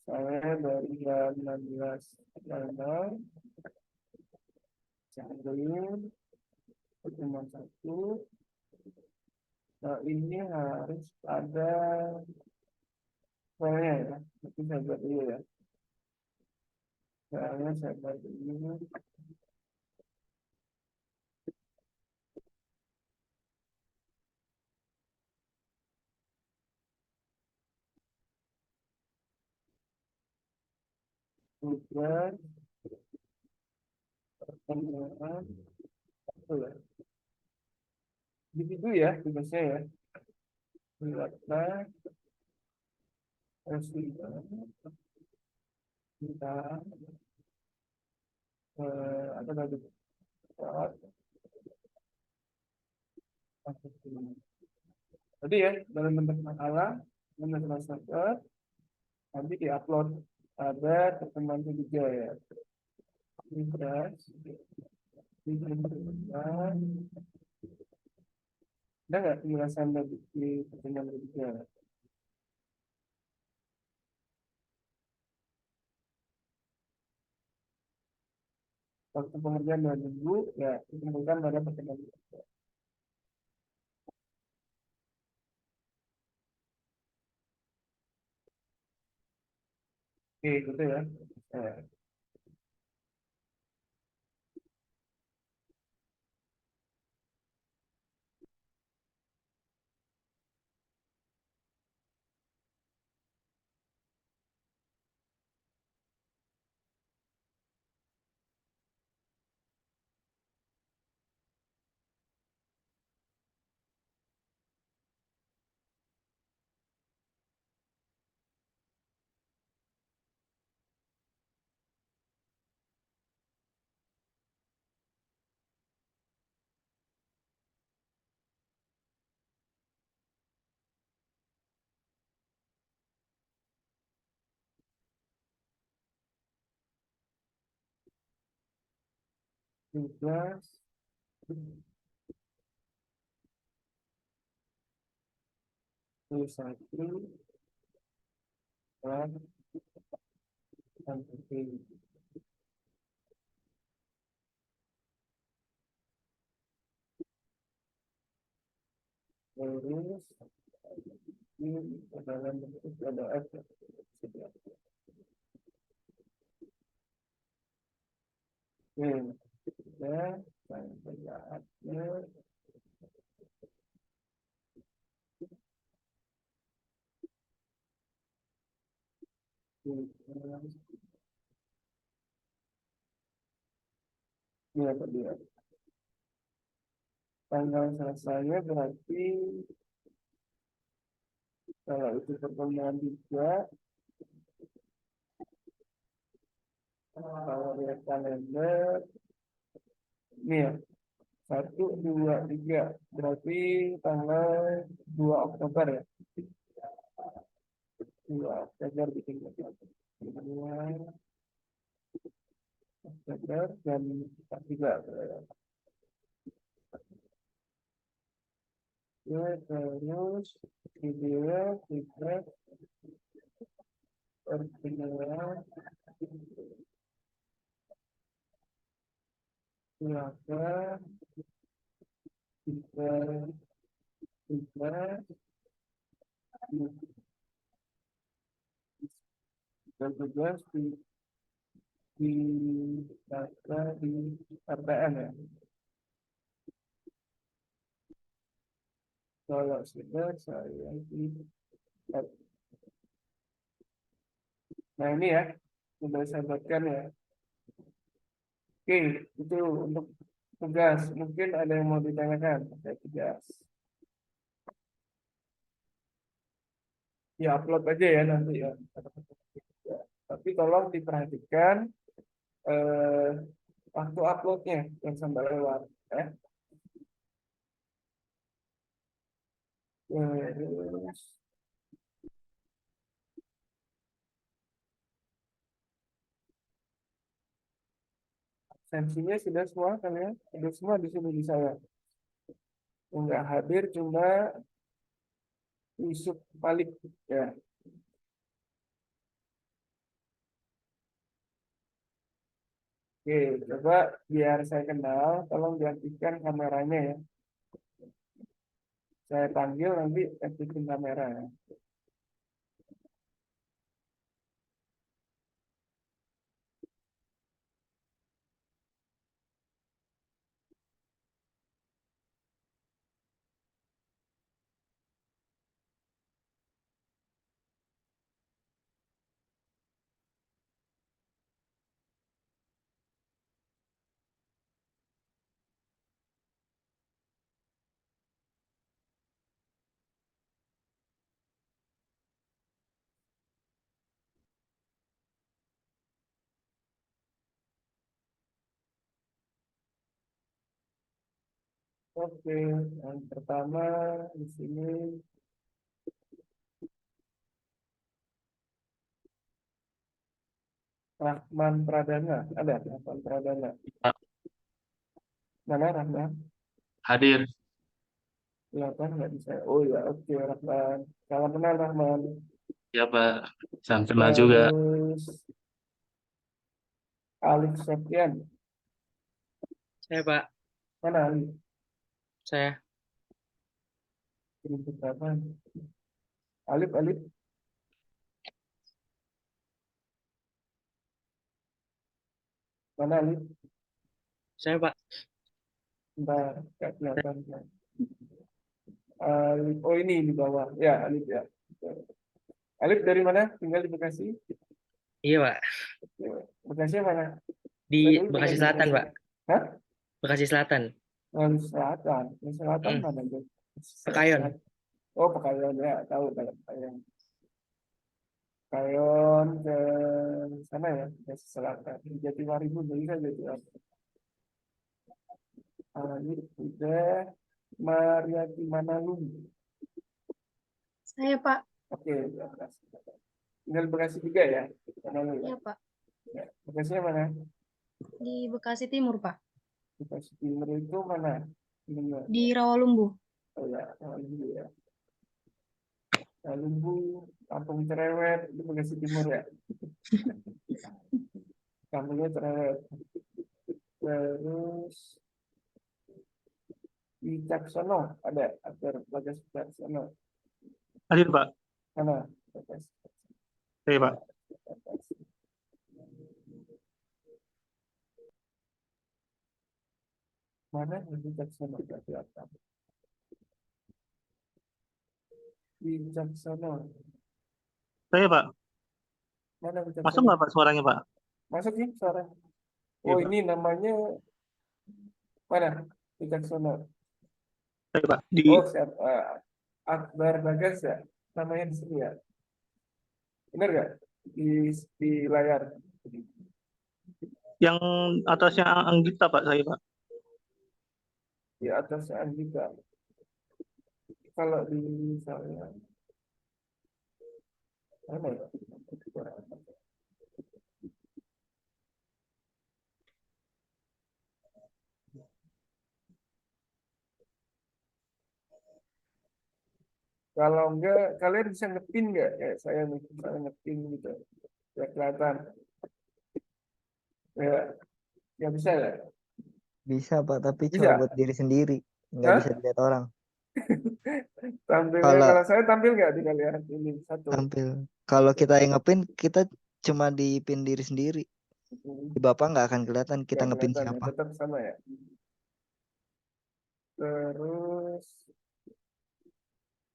saya dari jam 16.00 sampai pertemuan 1. Nah, ini harus ada filenya ya. Nanti saya buat dulu ya. Filenya saya buat dulu. Tugas pertemuan 1 ya. Begitu ya tugasnya ya. Buatlah resume kita apa tadi? Tadi ya dalam bentuk makalah, bentuk master, nanti diupload ada pertemuan ketiga ya. Tugas Ada nggak penjelasan di pertanyaan berikutnya? Waktu pengerjaan 2 minggu, ya ditemukan pada pertemuan berikutnya. Oke, gitu ya. Eh, tugas satu dan penting. Terus ini dalam bentuk ada F. Oke, ya, dan penjahatnya ini apa dia? Tanggal selesainya berarti kalau itu pertemuan 3, kalau lihat kalender, ini ya, 1, 2, 3, berarti tanggal 2 Oktober ya. 2 Oktober bikin 2 Oktober dan 3. Ya, terus video feedback pertemuan silakan feedback feedback dan tugas di data di RTM ya. Kalau sudah saya di. Nah ini ya, sudah saya buatkan ya. Oke, itu untuk tugas. Mungkin ada yang mau ditanyakan terkait tugas. Ya upload aja ya nanti ya. Ya, tapi tolong diperhatikan eh, waktu uploadnya yang sampai lewat. Ya. Terus absensinya sudah semua kan ya? Sudah semua di sini di saya. Enggak hadir cuma Yusuf Malik ya. Oke, coba biar saya kenal, tolong diaktifkan kameranya ya. Saya panggil nanti aktifin kamera ya. Oke, yang pertama di sini Rahman Pradana, ada Rahman Pradana. Mana Rahman? Hadir. 8 nggak bisa. Oh ya, oke Rahman. Salam kenal Rahman. Ya, Pak. Salam kenal juga. Terus Alif Septian. Saya, Pak. Mana Alif? Saya. Kirim berapa? Alif. Mana Alif? Saya, Pak. Bentar, nggak kelihatan. Alif. Oh ini di bawah. Ya, Alif ya. Alif dari mana? Tinggal di Bekasi? Iya, Pak. Bekasi mana? Di Saya dulu Bekasi tinggal di Selatan, Bekasi. Pak. Hah? Bekasi Selatan. Di selatan. Di selatan Hmm. mana? Bro? Pekayon. Oh, Pekayon ya. Tahu kalau Pekayon. Pekayon ke sana ya, ke selatan. Di Jatiwaringin bisa Jatiwaringin. Alif udah. Mariati Manalung. Saya, Pak. Oke, ya, Bekasi. Tinggal Bekasi juga ya? Manalung ya? Iya, Pak. Ya. Bekasinya mana? Di Bekasi Timur, Pak. Bekasi Timur itu mana? Ini, Di Rawalumbu. oh ya, Rawalumbu ya. Rawalumbu, Kampung Cerewet, itu Bekasi Timur ya. Kampungnya Cerewet. Terus Wicaksono ada Bagas Wicaksono. Hadir, Pak. Mana? Bagas. Saya, Pak. Mana Wicaksono? Kelihatan. Wicaksono. Saya, Pak. Mana Masuk Wicaksono? nggak, Pak, suaranya, Pak? Masuk nih suara. Iya, Oh Pak. ini namanya mana? Wicaksono. Saya, Pak. Di Oh siapa? Akbar Bagas ya? Namanya di sini ya? Benar nggak? Di layar. yang atasnya Anggita, Pak, saya, Pak. Di atas Anggita. Kalau di misalnya mana ya? Kalau enggak, kalian bisa ngepin nggak? Kayak saya nih, misalnya ngepin gitu. Ya kelihatan. Ya, ya bisa ya? Bisa Pak, tapi Bisa? cuma buat diri sendiri, nggak Hah? bisa dilihat orang. Tampilnya Kalau kalau saya tampil nggak di kalian ini satu. tampil, kalau kita yang ngepin, kita cuma dipin diri sendiri. Di Bapak nggak akan kelihatan kita Nggak ngepin kelihatan ya, siapa. tetap sama ya. Terus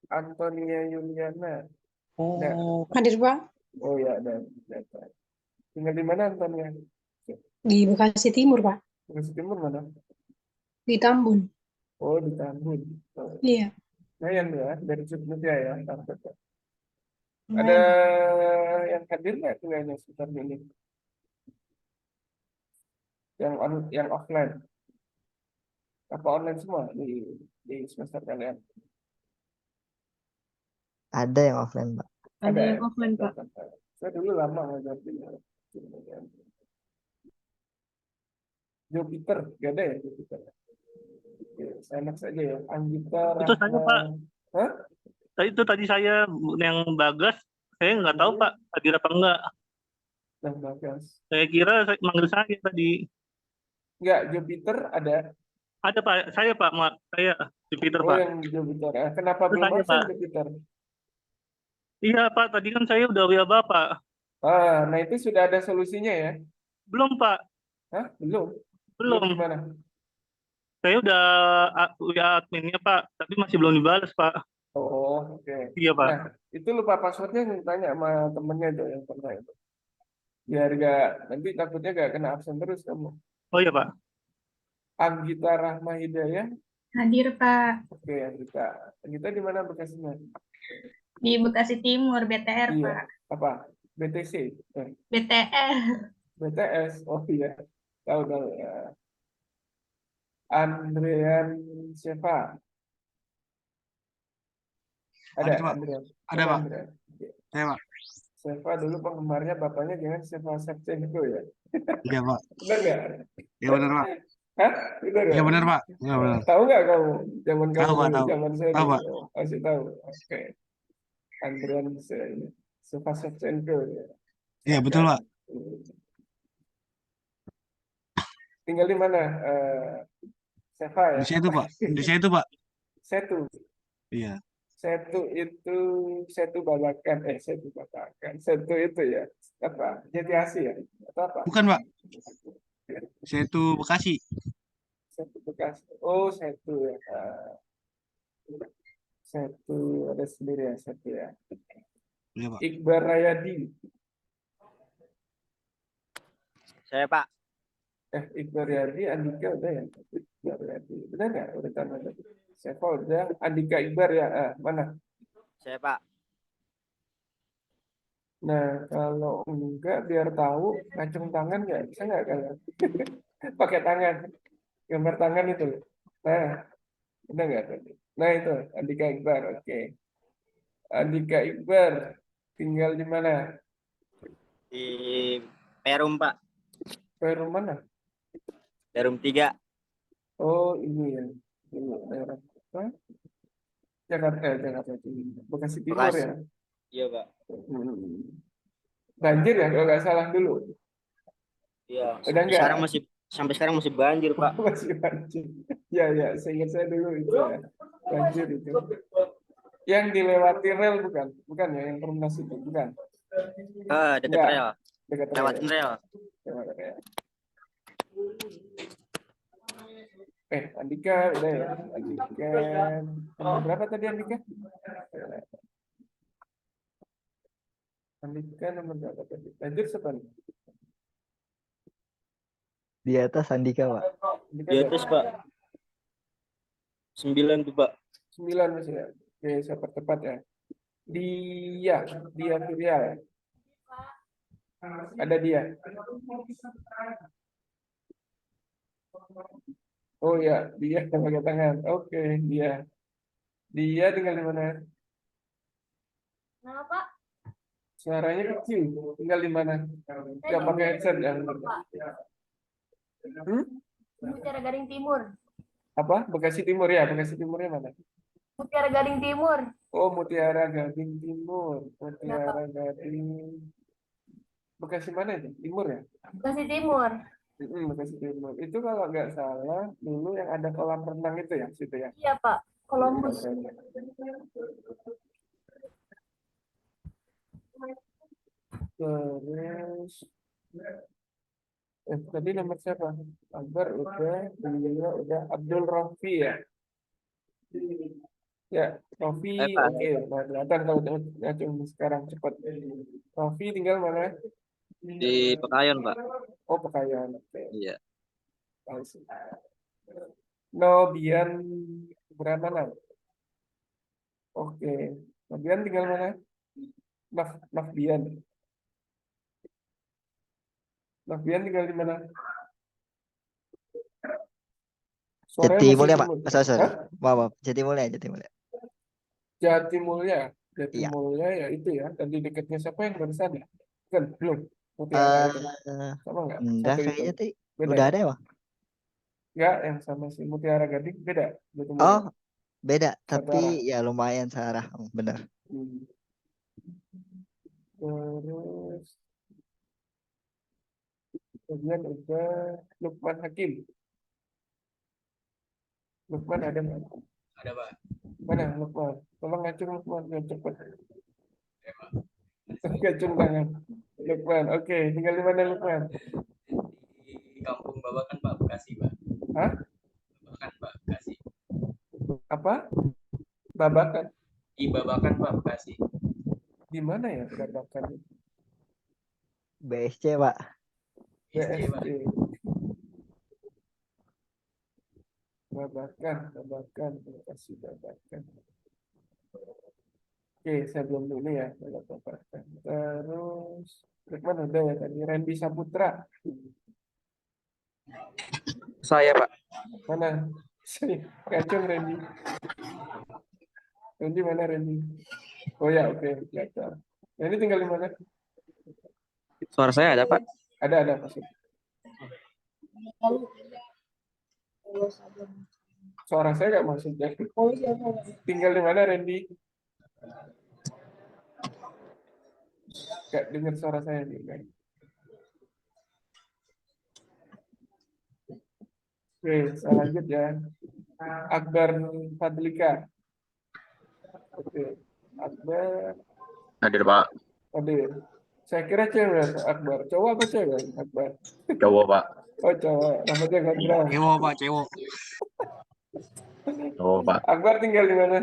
Antonia Yuliana. Ada. Hadir, Pak. Oh ya, ada. Tinggal di mana Antonia? Di Bekasi Timur, Pak. Bekasi Timur mana? Di Tambun. Oh, di Tambun. Oh. Iya. Lumayan ya, dari Jogja ya. Ada Lumayan. yang hadir nggak kuliahnya sekitar ini? Yang offline? Apa online semua di semester kalian? Ada yang offline Pak. Ada ya? yang offline, Pak. Saya dulu lama ngajar di Jupiter, gak ada ya Jupiter? Oke, saya next aja ya. Anggita Itu saya, Rahma. Pak. Hah? Itu tadi saya yang Bagas, saya nggak tahu, Pak, hadir apa enggak. Yang Bagas. Saya kira manggil saya tadi. Enggak, Jupiter ada. Ada, Pak. Saya, Pak. Saya Jupiter, Oh, Pak. yang Jupiter. Kenapa Itu belum saya, absen Pak. Jupiter? Iya, Pak. Tadi kan saya udah WA Bapak. Nah itu sudah ada solusinya ya? Belum, Pak. Hah? Belum? Belum. Gimana? Saya udah WA adminnya, Pak. Tapi masih belum dibalas, Pak. Oh, oke. Iya, Pak. Nah, itu lupa passwordnya tanya sama temennya tuh yang pernah itu. Biar nggak, nanti takutnya nggak kena absen terus kamu. Oh iya, Pak. Anggita Rahma Hidayah. Hadir, Pak. Oke, Anggita di mana Bekasinya? Di Bekasi Timur, BTR, Iya. Pak. Apa? BTC? BTR. BTS? Oh iya. Tahu ya. Andrean Seva. Ada Ada, Pak. Andrean? Ada, Mana Pak. Andrean? Oke. Saya, Pak. Seva dulu penggemarnya bapaknya jangan Seva Shevchenko ya. Iya, Pak. Benar nggak? Ya benar, Pak. Hah? Benar Iya ya? benar Pak. Iya benar. Tahu nggak kamu? Zaman kamu Tahu Pak, dulu, tahu. zaman saya Tahu dulu. Pak. Oh, masih tahu. Oke. Andrian Shevchenko ya. Iya betul Pak. Tinggal di mana? Seva ya. Di situ Pak. Di situ Pak. Setu. Iya. Setu Babakan. Setu Babakan. Setu itu ya. Apa? Jati Asih ya? Atau apa? Bukan Pak. Situ Bekasi. Setu Bekasi. Oh, Setu ya. Setu ada sendiri ya, Setu ya. Iya Pak. Iqbal Rayadi. Saya Pak. Iqbal Rayadi, Andika udah ya. Iqbal Rayadi. Benar nggak? Udah tambah tadi. Seva udah. Andika Iqbal ya. Mana? Saya Pak. Nah, kalau enggak biar tahu ngacung tangan nggak bisa nggak kalian? Pakai tangan, gambar tangan itu. Nah, udah nggak tadi? Nah itu Andika Iqbal, oke. Andika Iqbal tinggal di mana? Di Perum Pak. Perum mana? Perum 3. Oh ini ya, ini daerah apa? Jakarta Timur, Bekasi Timur Bekasi. ya. Iya Pak. Banjir ya kalau nggak salah dulu. Iya. Udah enggak? Sampai sekarang masih banjir Pak. Masih banjir. Ya, seingat saya dulu itu ya. Banjir itu. Yang dilewati rel bukan? Bukan ya, yang Perumnas itu, bukan? Dekat Enggak. rel. Dekat rel. Lewatin rel. Lewat rel. Andika udah ya. Andika. Nomor berapa tadi Andika? Andika nomor berapa tadi? Lanjut sepan. Di atas Andika, Pak. Andika Di atas Pak. 9 tuh Pak. 9 masih ya. Oke, saya percepat ya. Dia Firya ya. Ada dia. Oh ya, dia pakai tangan. Oke, dia. Dia tinggal di mana? Kenapa, Pak? Suaranya kecil. Tinggal di mana? Nggak pakai headset ya? Mutiara Gading Timur. Apa? Bekasi Timur ya? Bekasi Timurnya mana? Mutiara Gading Timur. Oh, Mutiara Gading Timur. Mutiara Gading. Bekasi mana itu? Timur ya? Bekasi Timur. Bekasi Timur. Itu kalau nggak salah dulu yang ada kolam renang itu ya, situ ya. Iya, Pak. Columbus. Terus tadi nomor siapa? Akbar udah, Beliau udah, Abdul Rafi ya. Ya, Rafi, Pak. oke. Nah, kelihatan kalau udah ngacung sekarang cepat. Rafi tinggal mana? Di Pekayon Pak. Oh, Pekayon. Oke. Iya. Nobian berapa mana? Oke. Nobian tinggal mana? Nafbian. Nafbian tinggal di mana? Suaranya Jati masih Mulia, Pak. semut. Sorry. Hah? Maaf. Jati Mulia. Jati Mulia. Jati Iya. Mulia ya itu ya. Dan di dekatnya siapa yang barusan ya? Bukan, belum. Mutiara itu. Sama nggak? Enggak, Satu itu. kayaknya tadi Beda udah ya? ada ya, Pak? Enggak, yang sama si Mutiara Gading beda. Jati Mulia. Oh, beda. Satu Tapi arah. ya lumayan searah. Benar. Terus kemudian ada Lukman Hakim. Lukman ada nggak? Ada Pak. Mana Lukman? Tolong ngacung Lukman biar cepat. Ngacung tangan. Lukman, oke. Tinggal di mana Lukman? Di Kampung Babakan Pak, Bekasi Pak. Hah? Babakan Pak, Bekasi. Apa? Babakan. Di Babakan Pak, Bekasi. Di mana ya Babakan? BSC, Pak. BSC, Pak. BSD. Babakan. Bekasi Babakan. Oke, saya belum dulu ya. Babakan. Terus, Lukman udah ya tadi. Randy Saputra. Saya Pak. Mana? Kacung Randy. Randy mana Randy? Oh ya, oke. Kelihatan. Nah, ini tinggal di mana? Suara saya ada Pak. Ada pasti. Suara saya nggak masuk ya. Tinggal di mana, Randy? Nggak dengar suara saya nih, guys. Oke, saya lanjut ya. Akbar Fadlika. Oke, Akbar Hadir Pak, hadir. Saya kira cewek Akbar. Cowok apa cewek Akbar? cowok Pak, Oh cowok, rambutnya gondrong. Cewek Pak, cewek. cowok Pak. Akbar tinggal di mana?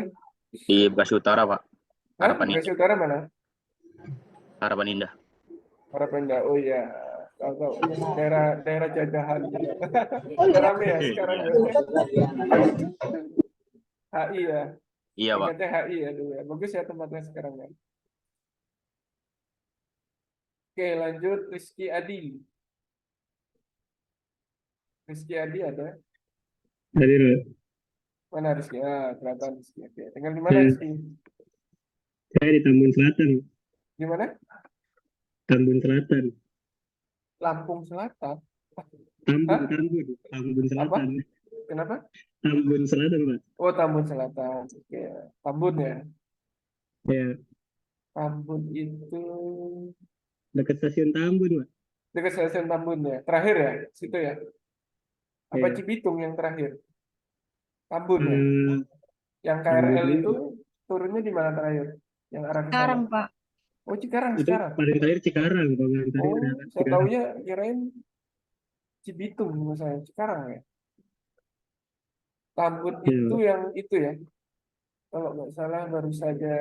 Di Bekasi Utara Pak, Hah? Harapan Bekasi Utara mana? Harapan Indah. Harapan Indah. Oh iya, tahu daerah jajahan. Udah rame ya sekarang ya. HI ya. Iya Pak. Ingatnya HI ya dulu ya. Bagus ya tempatnya sekarang ya. Oke, lanjut Rizky Adi. Rizky Adi ada? Hadir, Mana Rizky? Ah, kelihatan Rizky. Oke, tinggal di mana Ya. Rizky? saya di Tambun Selatan, Di mana? Tambun Selatan, Lampung Selatan. Tambun, Hah? Tambun Selatan, Kenapa? Tambun Selatan, Pak. Oh, Tambun Selatan. Oke, Tambun ya. Ya, Tambun itu dekat stasiun Tambun, Pak. dekat stasiun Tambun ya. Terakhir ya, situ ya. Apa Iya. Cibitung yang terakhir? Tambun ya. Eh, Yang KRL Tambun itu turunnya di mana terakhir? Yang arah ke sana. Sekarang, Pak. Oh, Cikarang itu sekarang. paling terakhir Cikarang, kalau yang tadi Oh, udah saya Cikarang. taunya kirain Cibitung misalnya. Cikarang ya. Tambun Iya, itu Pak. yang itu ya. Kalau nggak salah baru saja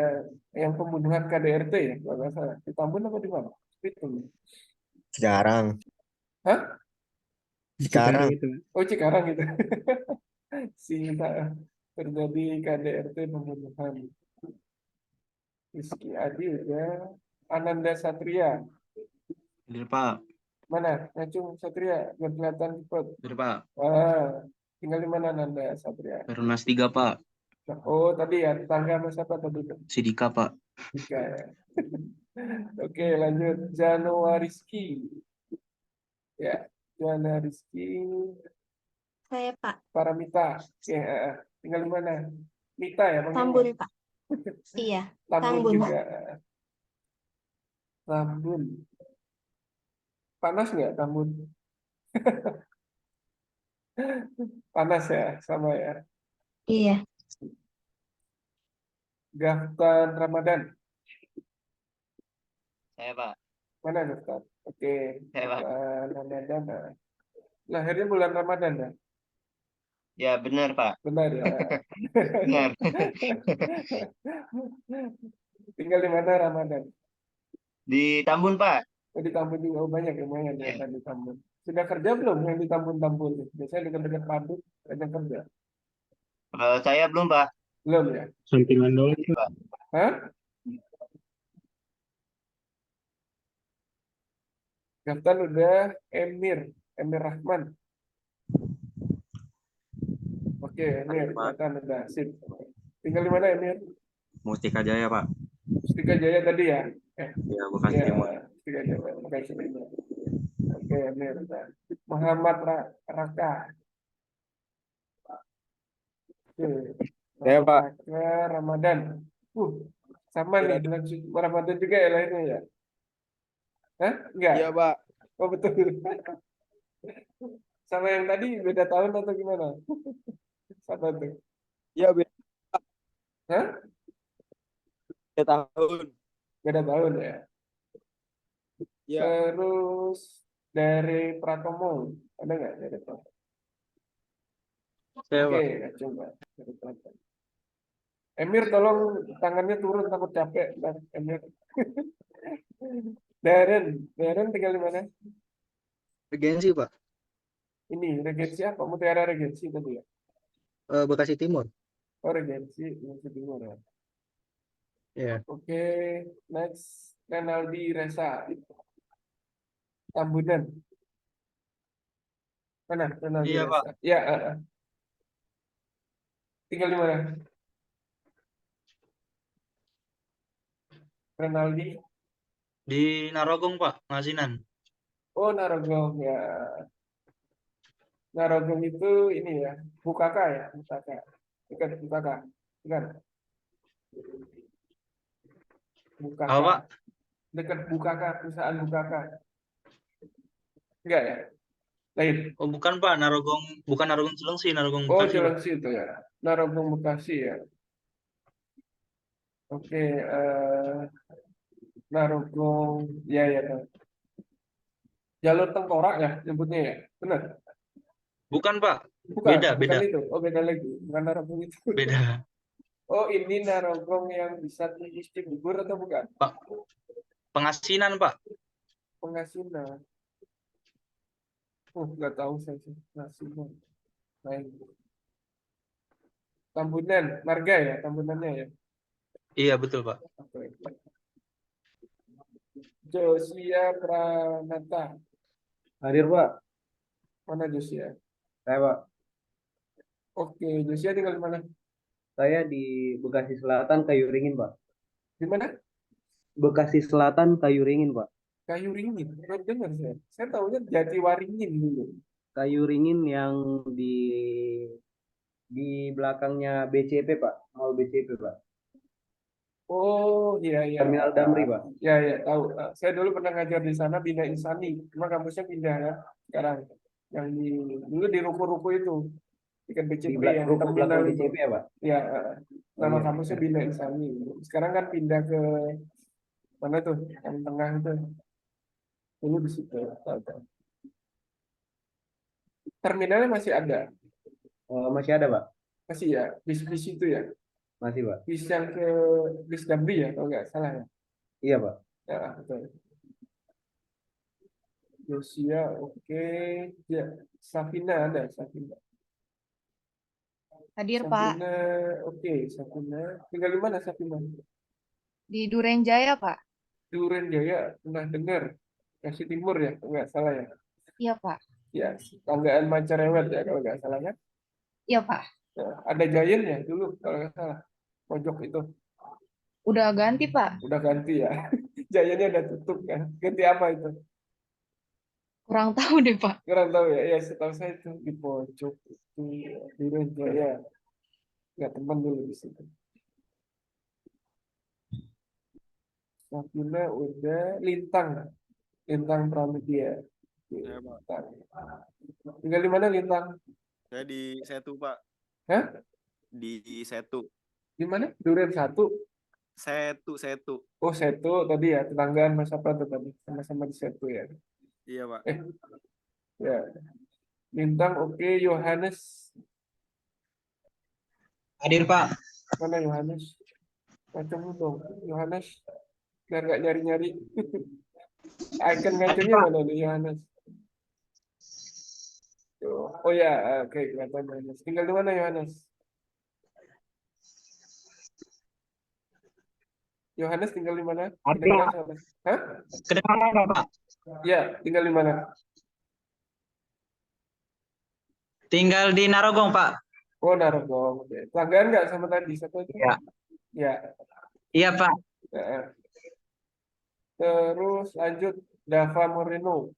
yang pembunuhan KDRT ya. Kalau nggak salah. Di Tambun apa di mana? Cibitung. Cikarang. Hah? Cikarang. itu, Pak. Oh, Cikarang gitu. Terjadi KDRT pembunuhan. Rizky Adi udah. Ananda Satria. Hadir Pak. Mana? Ngacung Satria. Biar kelihatan cepat. Hadir Pak. Ah, tinggal di mana Ananda Satria? Perumnas 3 Pak. Oh, tadi ya. Tetangga sama siapa tadi? Sidika Pak. Tiga ya. Oke, lanjut. Januariski. Ya, Januariski. Saya, Pak. Paramita. Oke, tinggal di mana? Mita ya? panggilnya? Tambun, Pak. Iya, Tambun Tambun. juga. Tambun. Panas nggak Tambun? Panas ya, sama ya. Iya. Gaftan Ramadan. Saya Pak. Mana Gaftan? Oke, Saya Pak. Gaftan Ramadan. Lahirnya bulan Ramadan ya? Ya benar Pak. Benar ya. Benar. Tinggal di mana Ramadan? Di Tambun Pak. Oh, di Tambun juga. Oh, banyak yang lumayan ya Iya. kan di Tambun. Sudah kerja belum yang di Tambun-Tambun? Biasanya dekat-dekat Padut, ada kerja. Kalau saya belum Pak. Belum ya? Sampingan doang, Pak. Hah? Gaftan udah Emir Rahman. Oke, Emir, Gaftan udah sip. Tinggal di mana Emir? Mustika Jaya Pak. Mustika Jaya tadi ya? Ya Bekasi Ya, Timur. Mustika Jaya, Bekasi Timur. Oke, Emir udah. Muhammad Raka. Oke. Saya, Pak. Raka Ramadan. Sama nih bulan Ramadan juga ya lahirnya ya? Hah? Enggak? Iya, Pak. Oh betul. Sama yang tadi beda tahun atau gimana? Apa tuh? Iya, beda Hah? tahun. Beda tahun ya. Iya. Terus dari Pratomo, ada nggak dari Pratomo? Saya Oke, Pak. coba dari Pratomo. Emir, tolong tangannya turun takut capek. Ntar, Emir. Darren tinggal di mana? Regensi, Pak. Ini Regensi apa? Mutiara Regensi tadi ya? Bekasi Timur. Oh, Regensi Timur ya. Iya. Oke, next Renaldi Resa. Tambunan. Mana Renaldi Iya, Resa? Ya, tinggal di mana? Renaldi. Di Narogong Pak, Ngasinan. Oh, Narogong ya. Narogong itu ini ya, Bukaka ya, Bukaka. Dekat Bukaka, bukan? Bukaka. Apa, Pak? Dekat Bukaka, perusahaan Bukaka. Enggak ya? Lain. Oh, bukan, Pak. Narogong, bukan Narogong Cilengsi, Narogong Oh, Bekasi, Pak. Cilengsi itu ya. Narogong Bekasi ya. Oke, Narogong, ya ya. Tahu. Jalur tengkorak ya nyebutnya ya, benar? Bukan, Pak. Bukan, Beda, bukan beda, itu. Oh, beda lagi. Bukan Narogong itu. beda. Oh, ini Narogong yang bisa tembus Cibubur atau bukan? Pak, Pengasinan, Pak. Pengasinan. Nggak tahu saya sih. Pengasinan. Baik. Tambunan, marga ya, tambunannya ya. Iya, betul, Pak. Oke. Josia Pranata. Hadir, Pak. Mana Josia? Saya, Pak. Oke, Josia tinggal di mana? Saya di Bekasi Selatan, Kayu Ringin, Pak. Di mana? Bekasi Selatan, Kayu Ringin, Pak. Kayu Ringin. Belum dengar saya. Saya tahunya Jatiwaringin dulu. Kayu Ringin yang di belakangnya BCP, Pak. Mall BCP, Pak. Oh, iya iya. Terminal Damri, Pak. Ya ya, tahu. Saya dulu pernah ngajar di sana Bina Insani. Cuma kampusnya pindah ya sekarang. Yang dulu di ruko-ruko itu. Ikan Di BCP yang ruko terminal belakang itu. BCP ya, Pak. Ya, nama iya. kampusnya Bina Insani. Sekarang kan pindah ke mana tuh? Yang tengah itu. Dulu di situ. Tahu, tahu. Terminalnya masih ada. Masih ada, Pak? Masih ya. Bis-bis itu ya. Masih, Pak. Bis yang ke bis Damri ya, kalau nggak salah ya. Iya, Pak. Ya, betul. Yosia, oke. Ya, Safina ada, Safina. Hadir, Pak. Safina, oke, Safina. Tinggal di mana Safina? Di Duren Jaya, Pak. Duren Jaya, pernah dengar. Kasih Timur ya, kalau nggak salah ya. Iya, Pak. Ya, Tanggaan Mancarewet ya, kalau nggak salah ya. Iya, Pak. Ya, ada Giant ya dulu, kalau nggak salah. Pojok itu. Udah ganti, Pak. Udah ganti ya. Giantnya udah tutup kan. Ganti apa itu? Kurang tahu deh, Pak. Kurang tahu ya. Ya, setahu saya itu di pojok itu Duren Jaya. Nggak teman dulu di situ. Safina udah Lintang. Lintang Pramudia. Ya, Pak. Lintang. Tinggal di mana Lintang? Saya di Setu, Pak. Hah? Di Setu. Di mana? Duren 1. Setu. Oh, Setu tadi ya, tetanggaan Mas apa tuh tadi? Sama-sama di Setu ya. Iya, Pak. Ya. Lintang oke, Yohanes. Hadir, Pak. Mana Yohanes? Macam dong. Yohanes. Biar nggak nyari-nyari. Icon ngacungnya mana nih Yohanes? Tuh. Oh ya, oke, kelihatan Yohanes. Tinggal di mana Yohanes? Yohanes tinggal di mana? Kedengaran Yohanes? Hah? Kedengaran, Pak. Ya, tinggal di mana? Tinggal di Narogong, Pak. Oh, Narogong. Oke. Pelanggan nggak sama tadi? Satu itu? Iya. Ya. Iya, Pak. Ya. Terus lanjut Dava Moreno.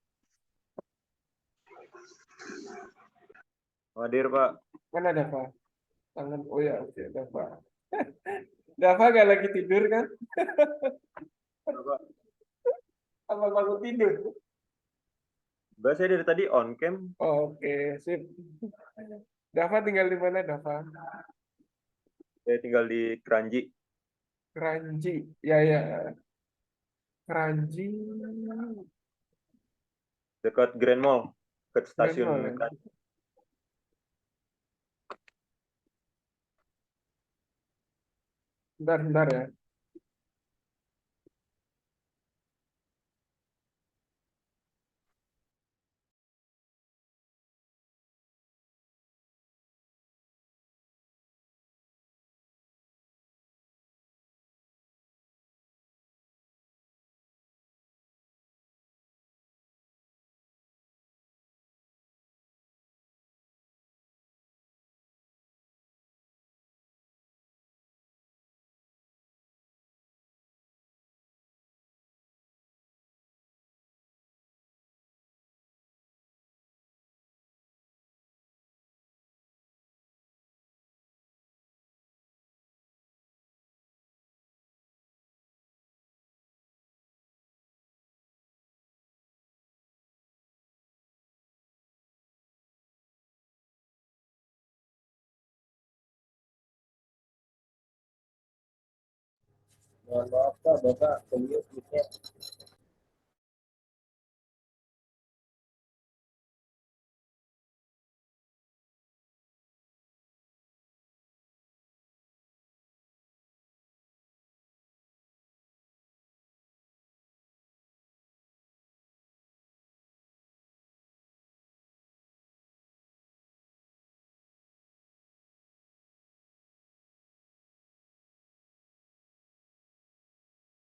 Hadir, Pak. Mana Dava? Tangan. Oh ya, oke, Dava. Dava nggak lagi tidur kan? Apa bangun tidur? Saya dari tadi on cam. Oke, sip. Dava tinggal di mana, Dava? Saya tinggal di Kranji. Kranji. Ya, ya. Kranji. Dekat Grand Mall. Dekat Grand stasiun Mall. Kranji. Bentar ya. Mohon maaf Pak, Bapak beliau punya